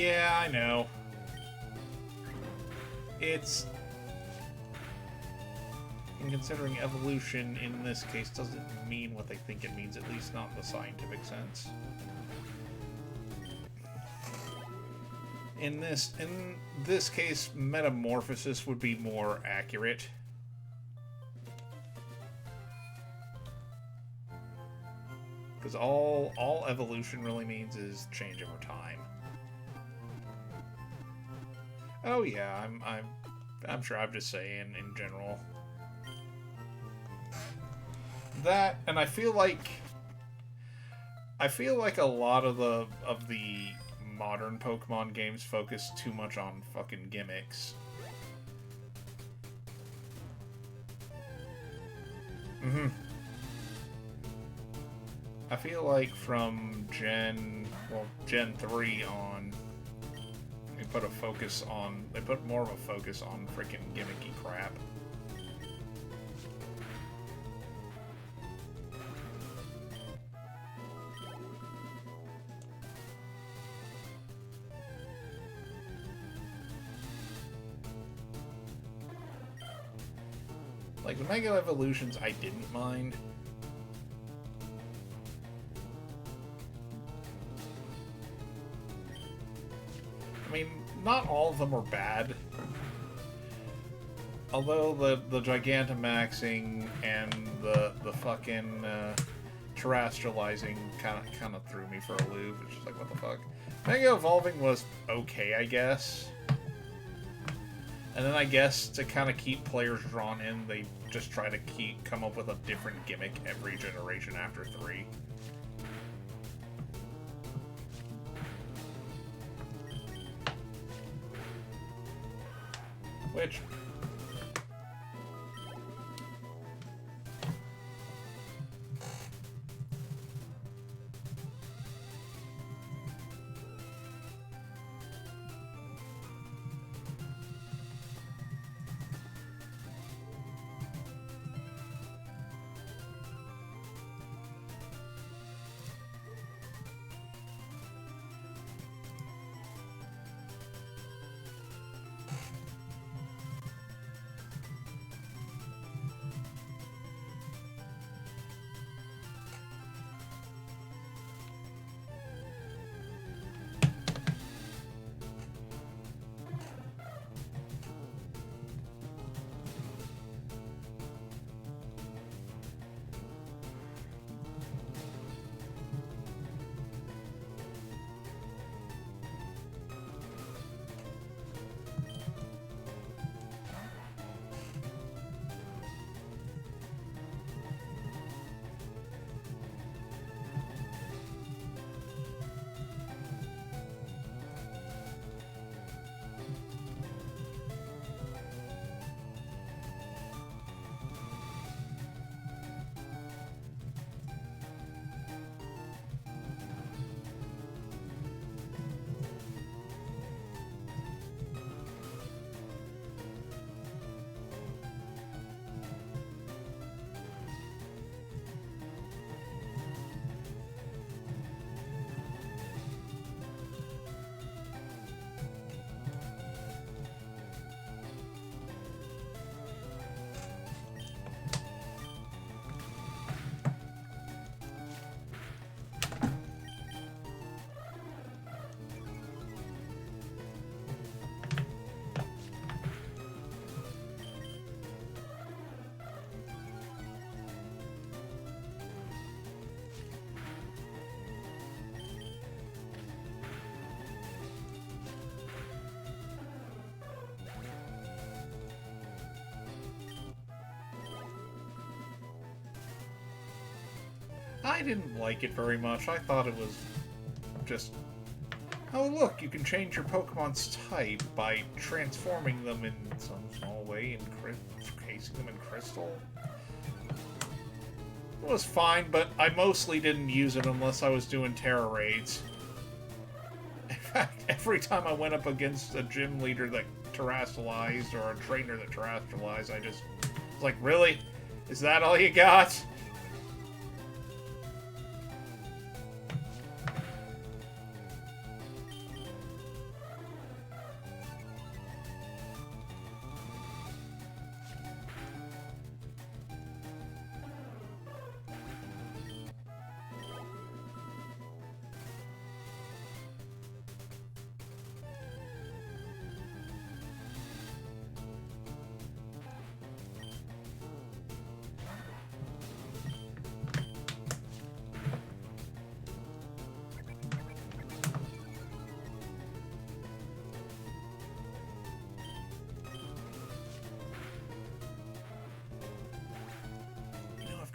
Speaker 1: Yeah, I know. It's... And considering evolution in this case doesn't mean what they think it means, at least not in the scientific sense. In this case, metamorphosis would be more accurate. Because all evolution really means is change over time. Oh yeah, I'm sure I'm just saying in general. That, and I feel like a lot of the modern Pokemon games focus too much on fucking gimmicks. I feel like from Gen 3 on, they put more of a focus on freaking gimmicky crap. Like, the Mega Evolutions, I didn't mind. I mean, not all of them were bad. Although the Gigantamaxing and the fucking terrestrializing kind of threw me for a loop. It's just like, what the fuck? Mega Evolving was okay, I guess. And then I guess to kind of keep players drawn in, they just try to come up with a different gimmick every generation after 3. Which... I didn't like it very much. I thought it was just... Oh, look, you can change your Pokemon's type by transforming them in some small way and casing them in crystal. It was fine, but I mostly didn't use it unless I was doing Terra raids. In fact, every time I went up against a gym leader that terrestrialized or a trainer that terrestrialized, I just was like, really? Is that all you got?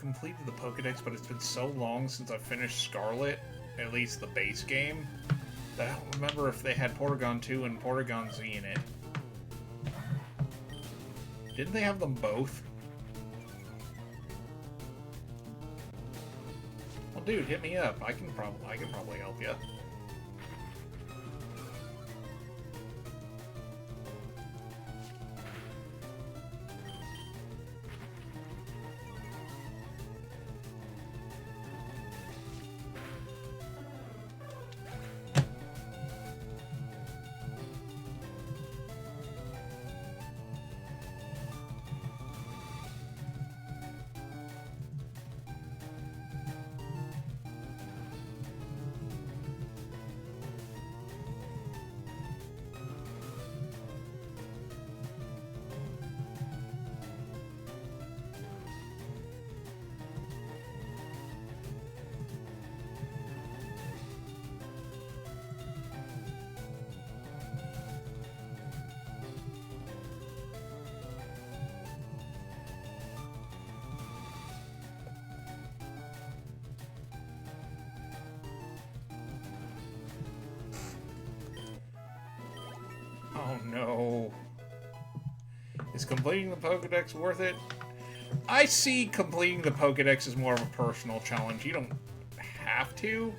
Speaker 1: completed the Pokedex, but it's been so long since I finished Scarlet, at least the base game, that I don't remember if they had Porygon 2 and Porygon Z in it. Didn't they have them both? Well, dude, hit me up. I can probably help you. Oh no. Is completing the Pokedex worth it? I see completing the Pokedex as more of a personal challenge. You don't have to.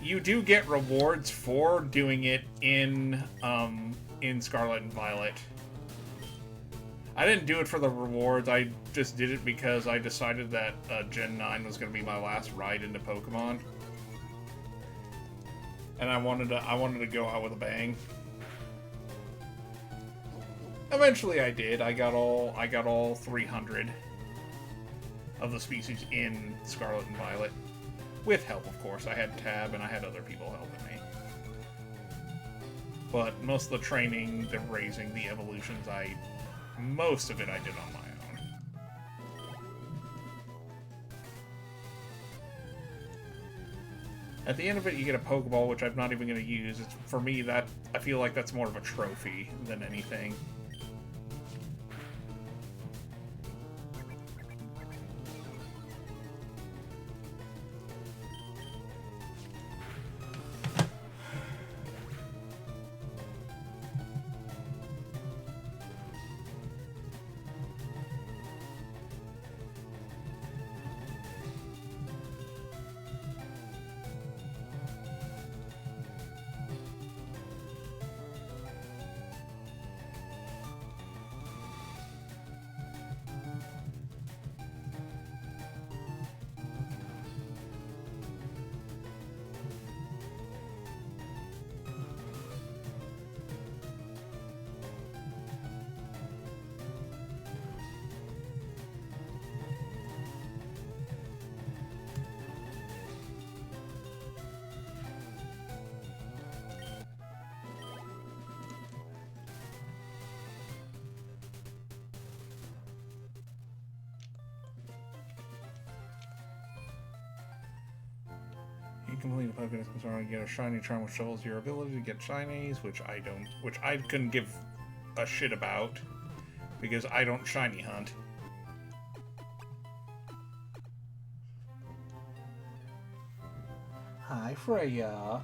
Speaker 1: You do get rewards for doing it in Scarlet and Violet. I didn't do it for the rewards. I just did it because I decided that Gen 9 was going to be my last ride into Pokemon. And I wanted to go out with a bang. Eventually I did. I got all 300 of the species in Scarlet and Violet. With help, of course. I had Tab and I had other people helping me. But most of the training, the raising, the evolutions, most of it I did on my own. At the end of it, you get a Pokeball, which I'm not even going to use. For me, I feel like that's more of a trophy than anything. Complete the Pokedex concern to get a shiny charm which doubles your ability to get shinies, which I couldn't give a shit about because I don't shiny hunt. Hi, Freya.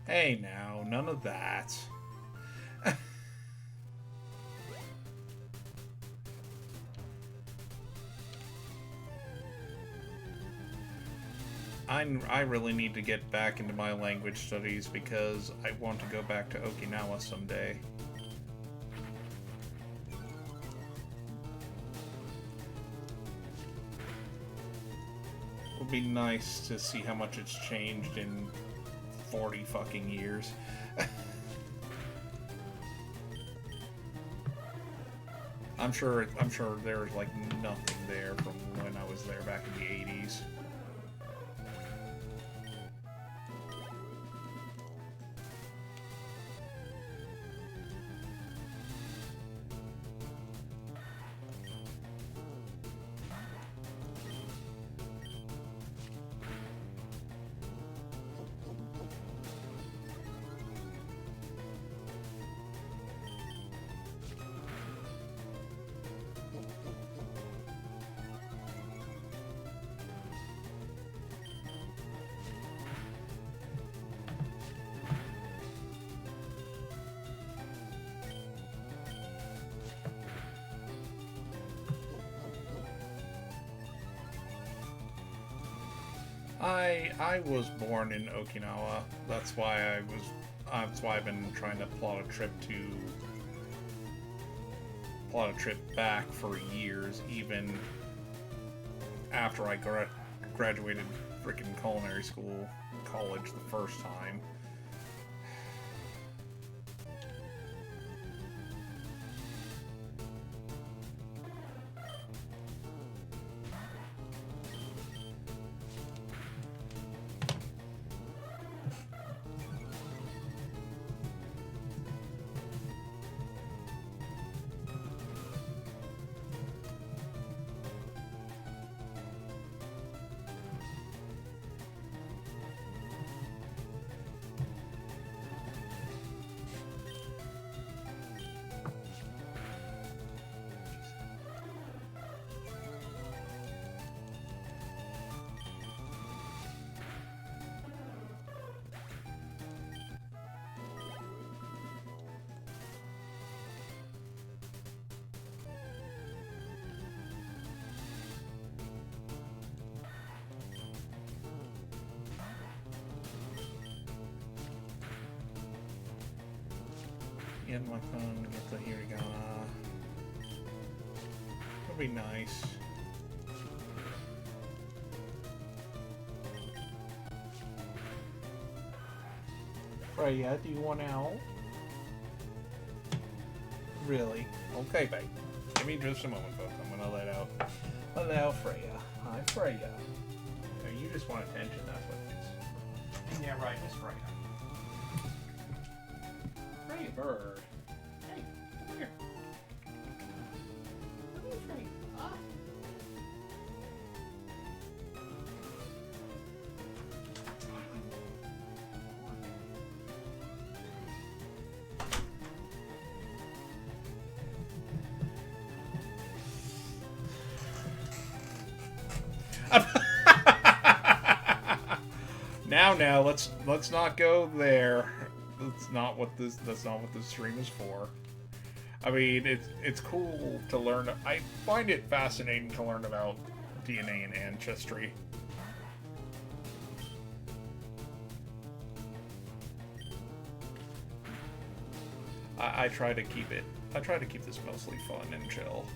Speaker 1: Hey now, none of that. I really need to get back into my language studies because I want to go back to Okinawa someday. It would be nice to see how much it's changed in 40 fucking years. I'm sure there's like nothing there from when I was there back in the 80s. I was born in Okinawa. That's why I've been trying to plot a trip back for years, even after I graduated freaking college the first time. Get my phone, get the hiragana. That'd be nice. Freya, do you want out? Really? Okay, babe. Give me just a moment, folks. I'm gonna let out Freya. Hi, Freya. No, you just want attention, that's what it is. Yeah, right, Miss Freya. Freya bird. Hey, come here. Come here, Freya. Ah. Now, let's not go there. That's not what this stream is for. I mean, it's cool to learn. I find it fascinating to learn about DNA and ancestry. I try to keep this mostly fun and chill.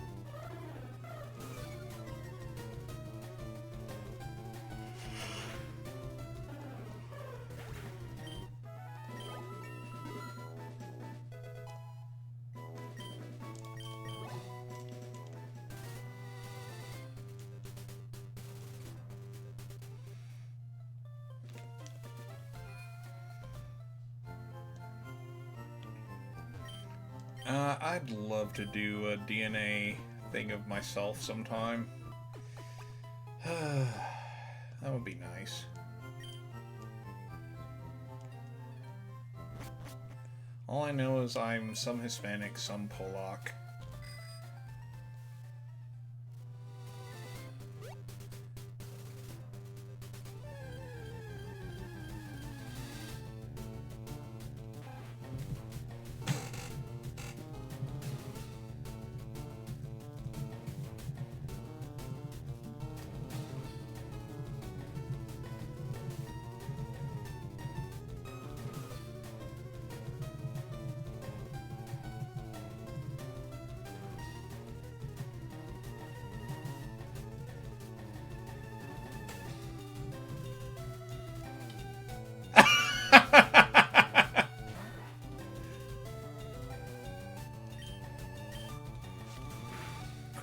Speaker 1: I'd love to do a DNA thing of myself sometime. That would be nice. All I know is I'm some Hispanic, some Polak.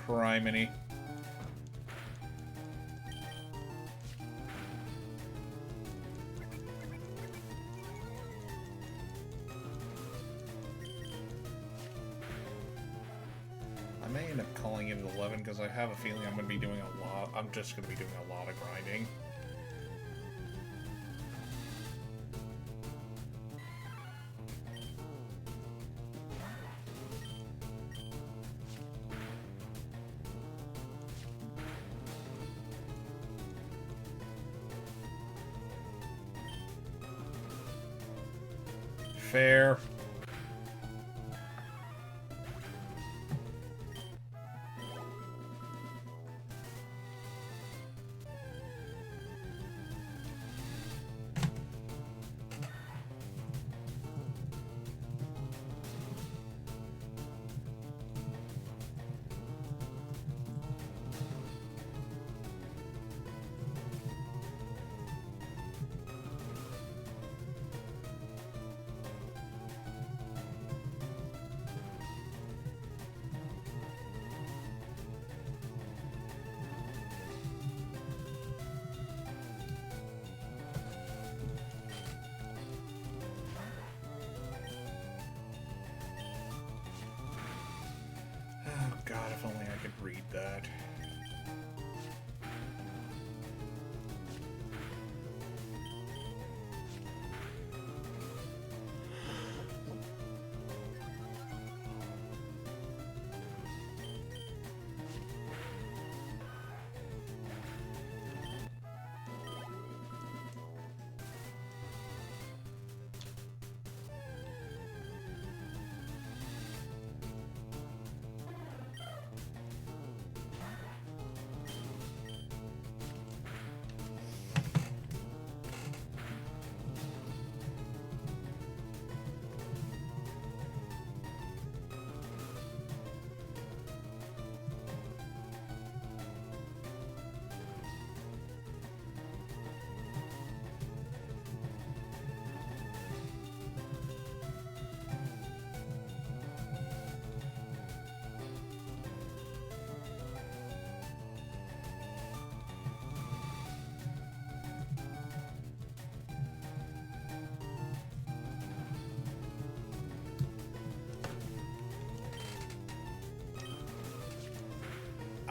Speaker 1: Criminy. I may end up calling it at 11 because I have a feeling I'm going to be doing a lot. I'm just going to be doing a lot of grinding. Fair. that.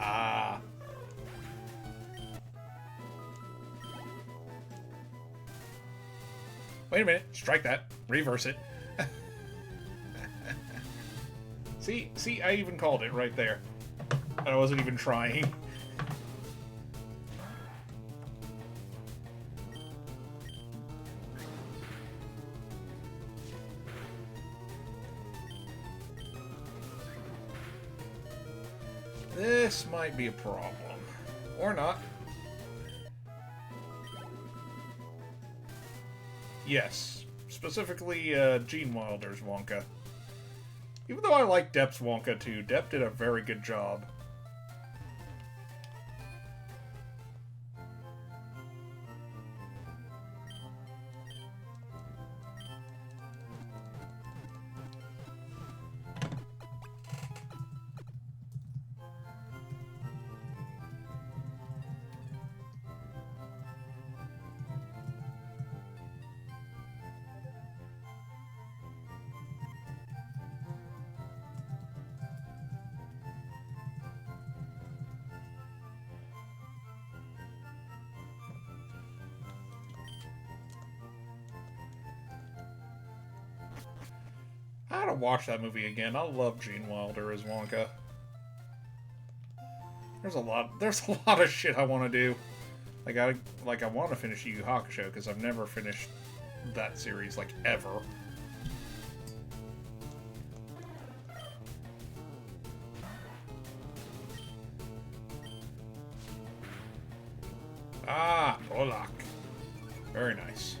Speaker 1: Ah. Wait a minute. Strike that. Reverse it. See, I even called it right there. I wasn't even trying. This might be a problem. Or not. Yes. Specifically, Gene Wilder's Wonka. Even though I like Depp's Wonka too, Depp did a very good job. I gotta watch that movie again. I love Gene Wilder as Wonka. There's a lot of shit I want to do. I want to finish Yu Yu Hakusho because I've never finished that series like ever. Ah, Polak. Very nice.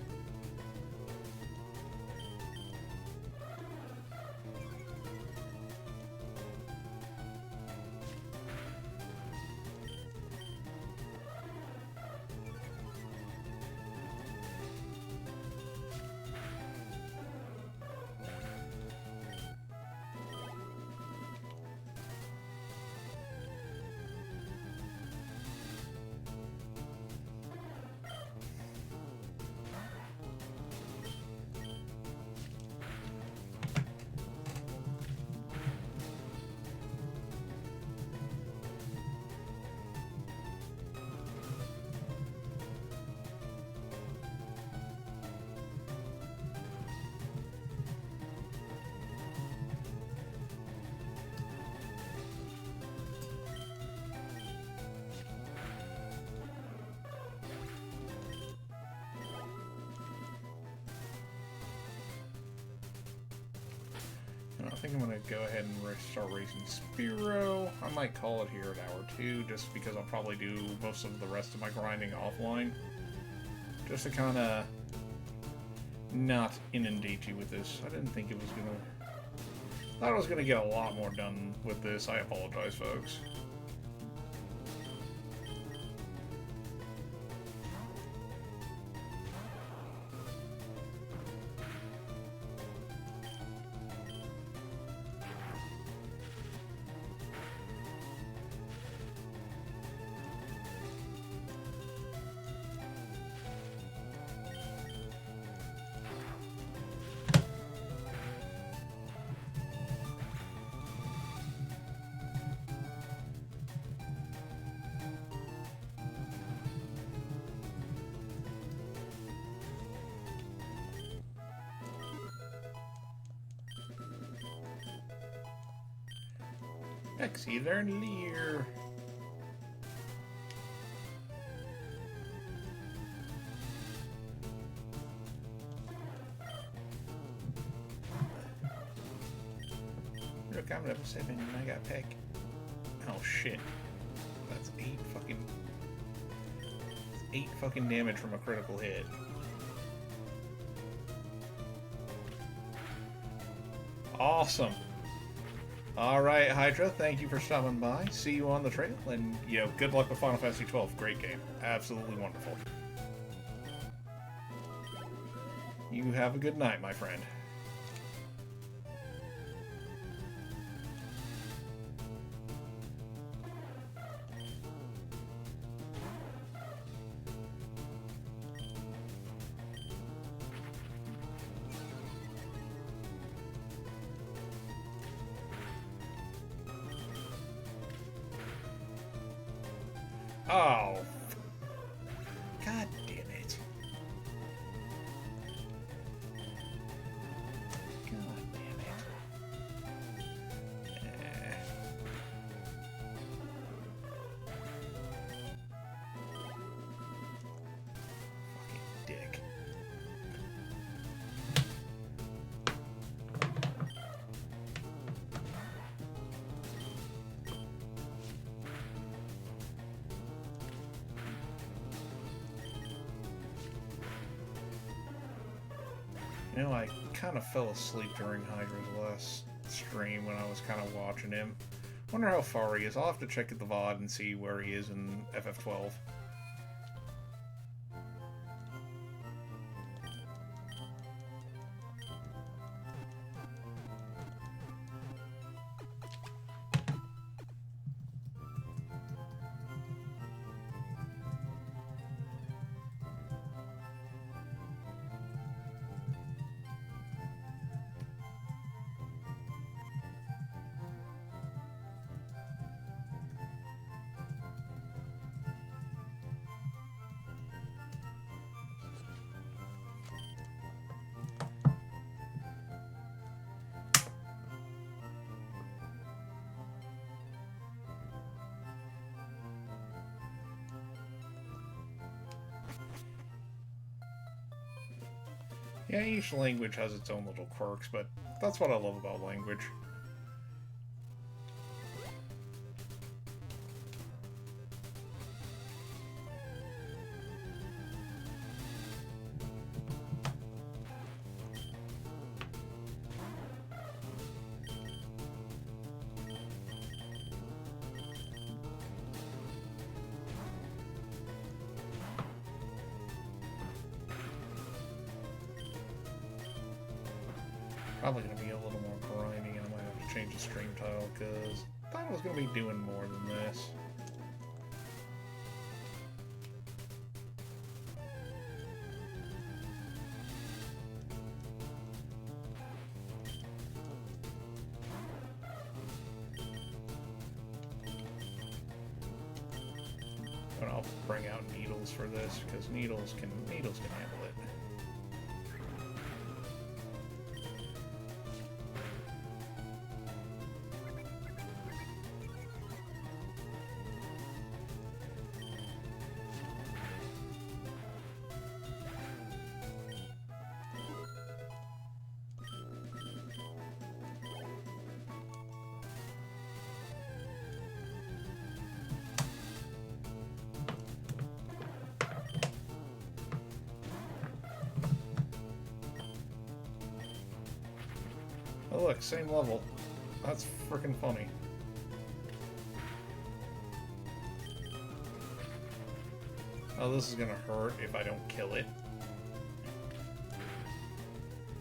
Speaker 1: I think I'm going to go ahead and start racing Spearow. I might call it here at hour 2, just because I'll probably do most of the rest of my grinding offline. Just to kind of not inundate you with this. I didn't think it was going to... thought I was going to get a lot more done with this. I apologize, folks. Vermillion. Look, I'm level 7 and I got Peck. Oh shit. That's 8 fucking damage from a critical hit. Awesome. Alright, Hydra, thank you for stopping by. See you on the trail, and, you know, good luck with Final Fantasy XII. Great game. Absolutely wonderful. You have a good night, my friend. Oh. God damn it. God damn it. Fucking dick. You know, I kind of fell asleep during Hydra's last stream when I was kind of watching him. Wonder how far he is. I'll have to check at the VOD and see where he is in FF12. Yeah, each language has its own little quirks, but that's what I love about language. Probably going to be a little more grinding, and I might have to change the stream title, because I thought I was going to be doing more than this. But I'll bring out needles for this, because needles can handle it. Oh look, same level. That's freaking funny. Oh, this is gonna hurt if I don't kill it.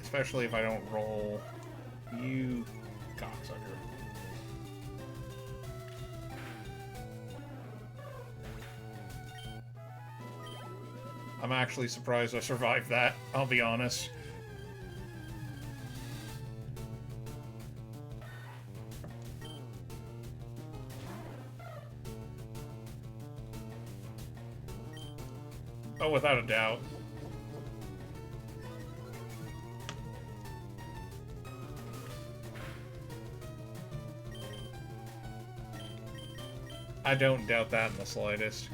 Speaker 1: Especially if I don't roll. You cocksucker. I'm actually surprised I survived that, I'll be honest. Oh, without a doubt. I don't doubt that in the slightest.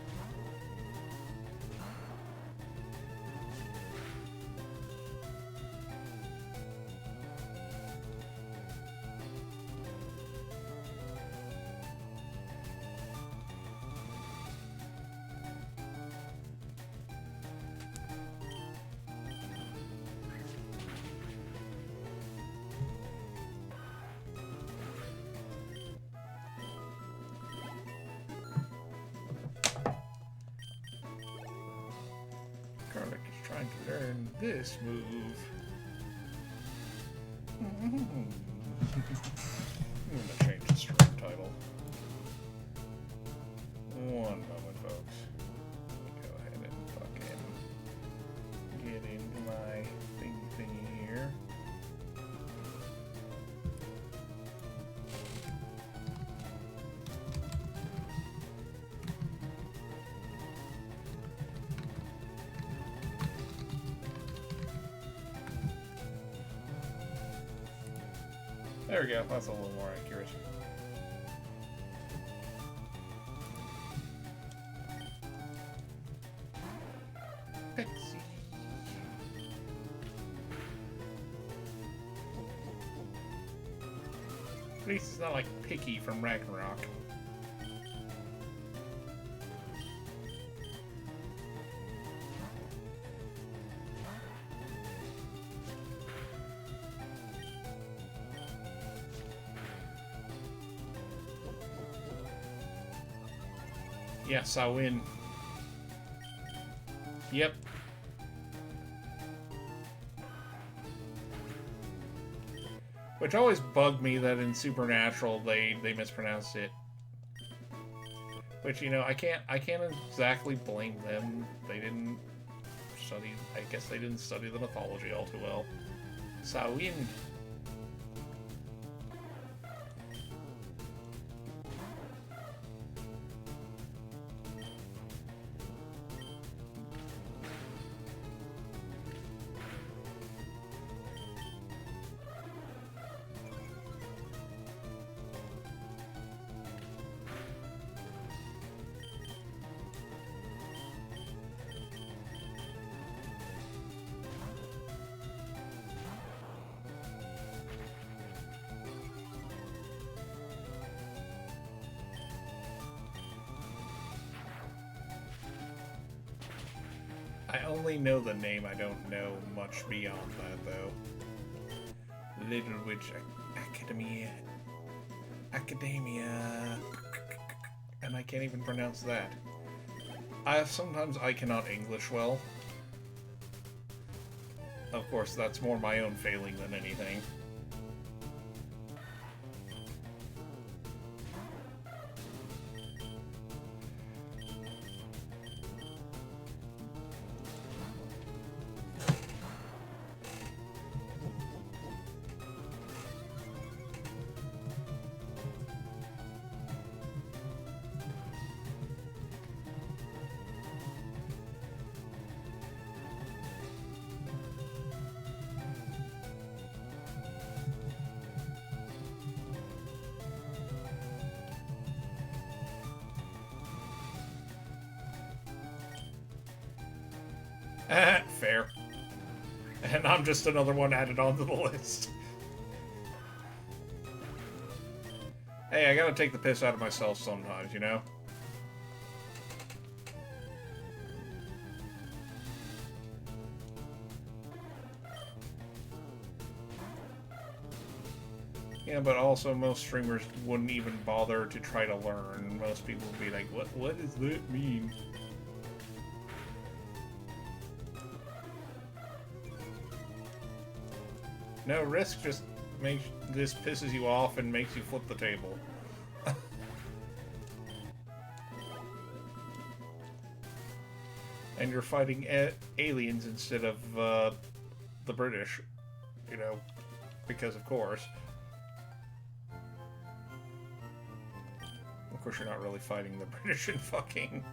Speaker 1: Garlic is trying to learn this move. I'm gonna change the stream title. One moment, folks. Go ahead and fucking get into my thingy here. There we go, that's a little more accurate. Pixie. At least it's not like Picky from Ragnarok. Yes, I win. Yep. Which always bugged me that in Supernatural they mispronounced it. Which, you know, I can't exactly blame them. They didn't study, I guess they didn't study the mythology all too well. Samhain. I only know the name, I don't know much beyond that, though. Little Witch Academia, and I can't even pronounce that. Sometimes I cannot English well. Of course, that's more my own failing than anything. Fair. And I'm just another one added onto the list. Hey, I gotta take the piss out of myself sometimes, you know? Yeah, but also most streamers wouldn't even bother to try to learn. Most people would be like, what does that mean? No, risk just pisses you off and makes you flip the table. And you're fighting aliens instead of the British, you know, because of course. Of course you're not really fighting the British and fucking...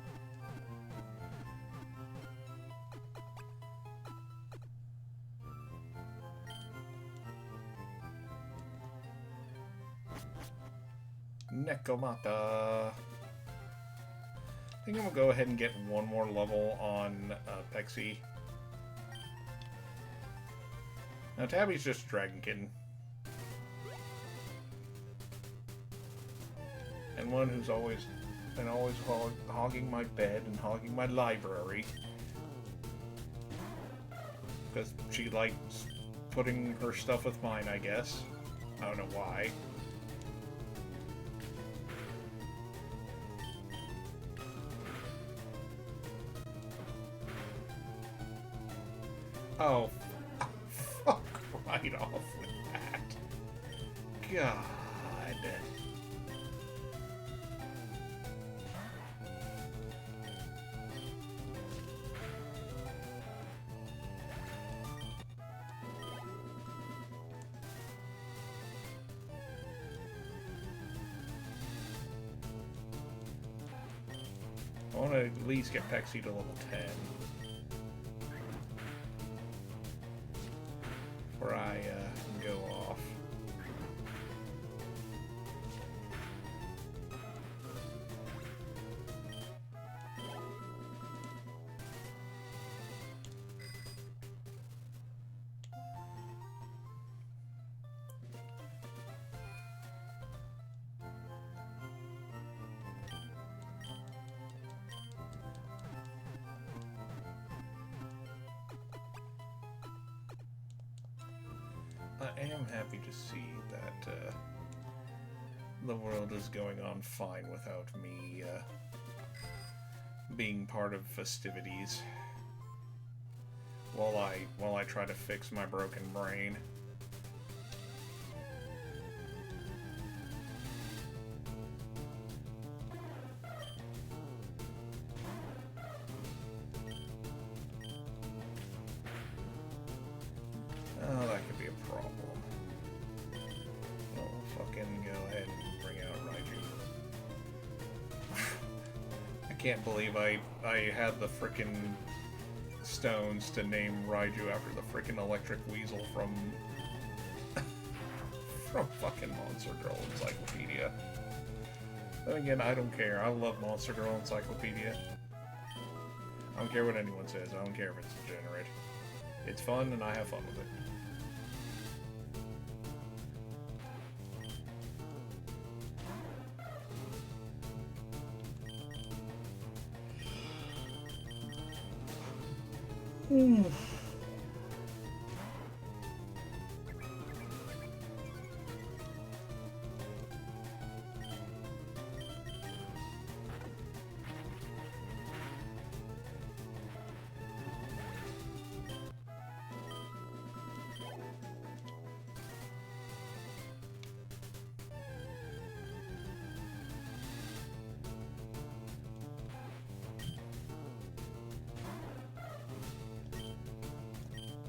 Speaker 1: Nekomata. I think I'm gonna go ahead and get one more level on Pexi. Now Tabby's just a dragon kitten. And one who's always hogging my bed and hogging my library. Because she likes putting her stuff with mine, I guess. I don't know why. Oh, fuck right off with that. God. I want to at least get Pexi to level 10. Before I go off. I am happy to see that the world is going on fine without me being part of festivities while I try to fix my broken brain. Oh, that could be a problem. I'll fucking go ahead and bring out Raiju. I can't believe I had the frickin' stones to name Raiju after the frickin' electric weasel from fucking Monster Girl Encyclopedia. Then again, I don't care. I love Monster Girl Encyclopedia. I don't care what anyone says. I don't care if it's degenerate. It's fun, and I have fun with it.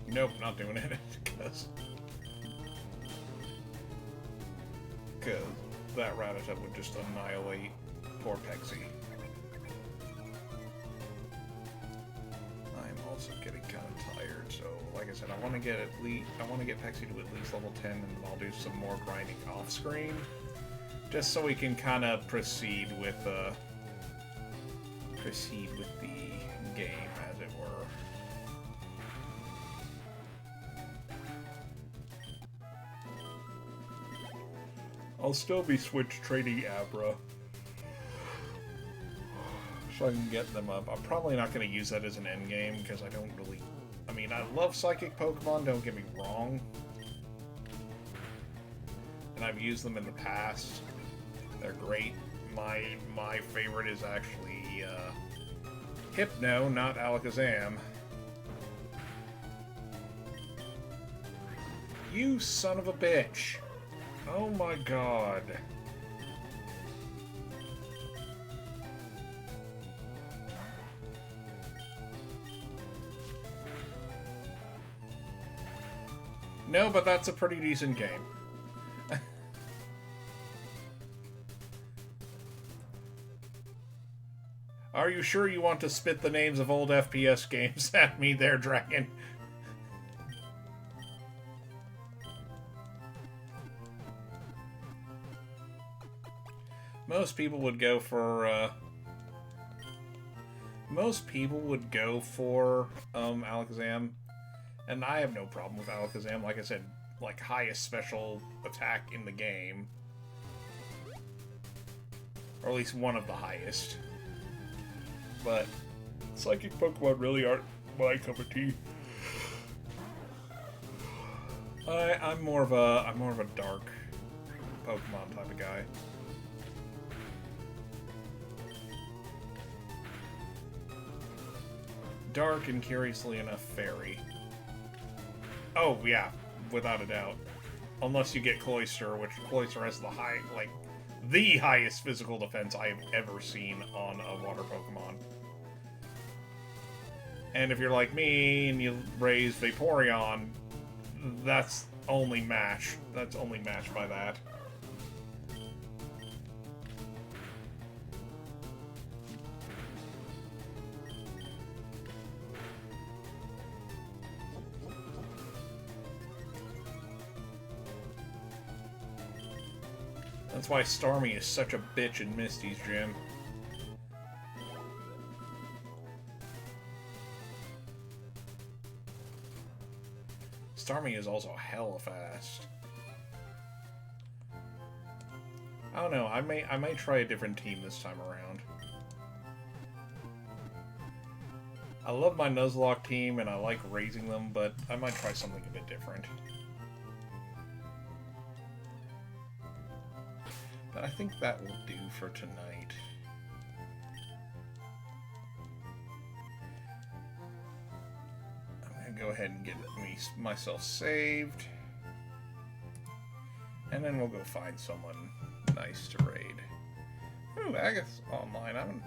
Speaker 1: Nope, not doing it, because that Rattata would just annihilate poor Pexi. I'm also getting kind of tired, so like I said, I want to get Pexi to at least level 10, and I'll do some more grinding off screen, just so we can kind of proceed with the game, as it were. I'll still be switch trading Abra, so I can get them up. I'm probably not going to use that as an endgame, because I don't really... I mean, I love Psychic Pokemon, don't get me wrong. And I've used them in the past. They're great. My favorite is actually Hypno, not Alakazam. You son of a bitch! Oh my god. No, but that's a pretty decent game. Are you sure you want to spit the names of old FPS games at me there, Dragon? Most people would go for most people would go for Alakazam, and I have no problem with Alakazam. Like I said, like highest special attack in the game, or at least one of the highest. But psychic Pokemon really aren't my cup of tea. I'm more of a dark Pokemon type of guy. Dark and, curiously enough, fairy. Oh yeah, without a doubt. Unless you get Cloyster, which Cloyster has the highest physical defense I have ever seen on a water Pokemon. And if you're like me and you raise Vaporeon, that's only matched. That's only matched by that. That's why Starmie is such a bitch in Misty's gym. Starmie is also hella fast. I don't know, I may try a different team this time around. I love my Nuzlocke team and I like raising them, but I might try something a bit different. But I think that will do for tonight. I'm gonna go ahead and get myself saved. And then we'll go find someone nice to raid. Ooh, Aga's online. I haven't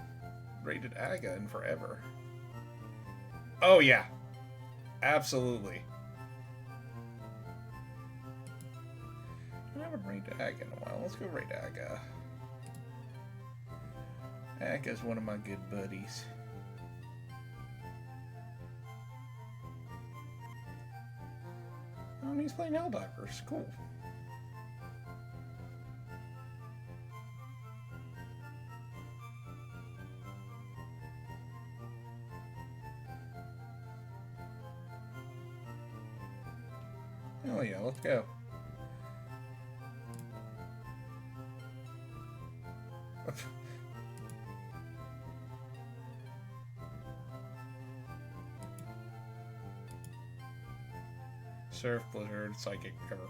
Speaker 1: raided Aga in forever. Oh yeah. Absolutely. I haven't raided Aga in a while. Let's go raid Aga. Aga's one of my good buddies. Oh, and he's playing Helldivers. Cool. Oh yeah, let's go. Surf, Blizzard, Psychic, cover.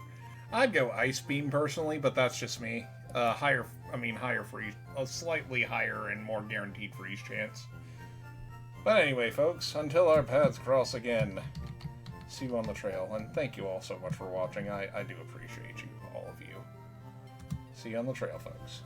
Speaker 1: I'd go Ice Beam personally, but that's just me. Higher freeze, a slightly higher and more guaranteed freeze chance. But anyway, folks, until our paths cross again, see you on the trail, and thank you all so much for watching. I do appreciate you, all of you. See you on the trail, folks.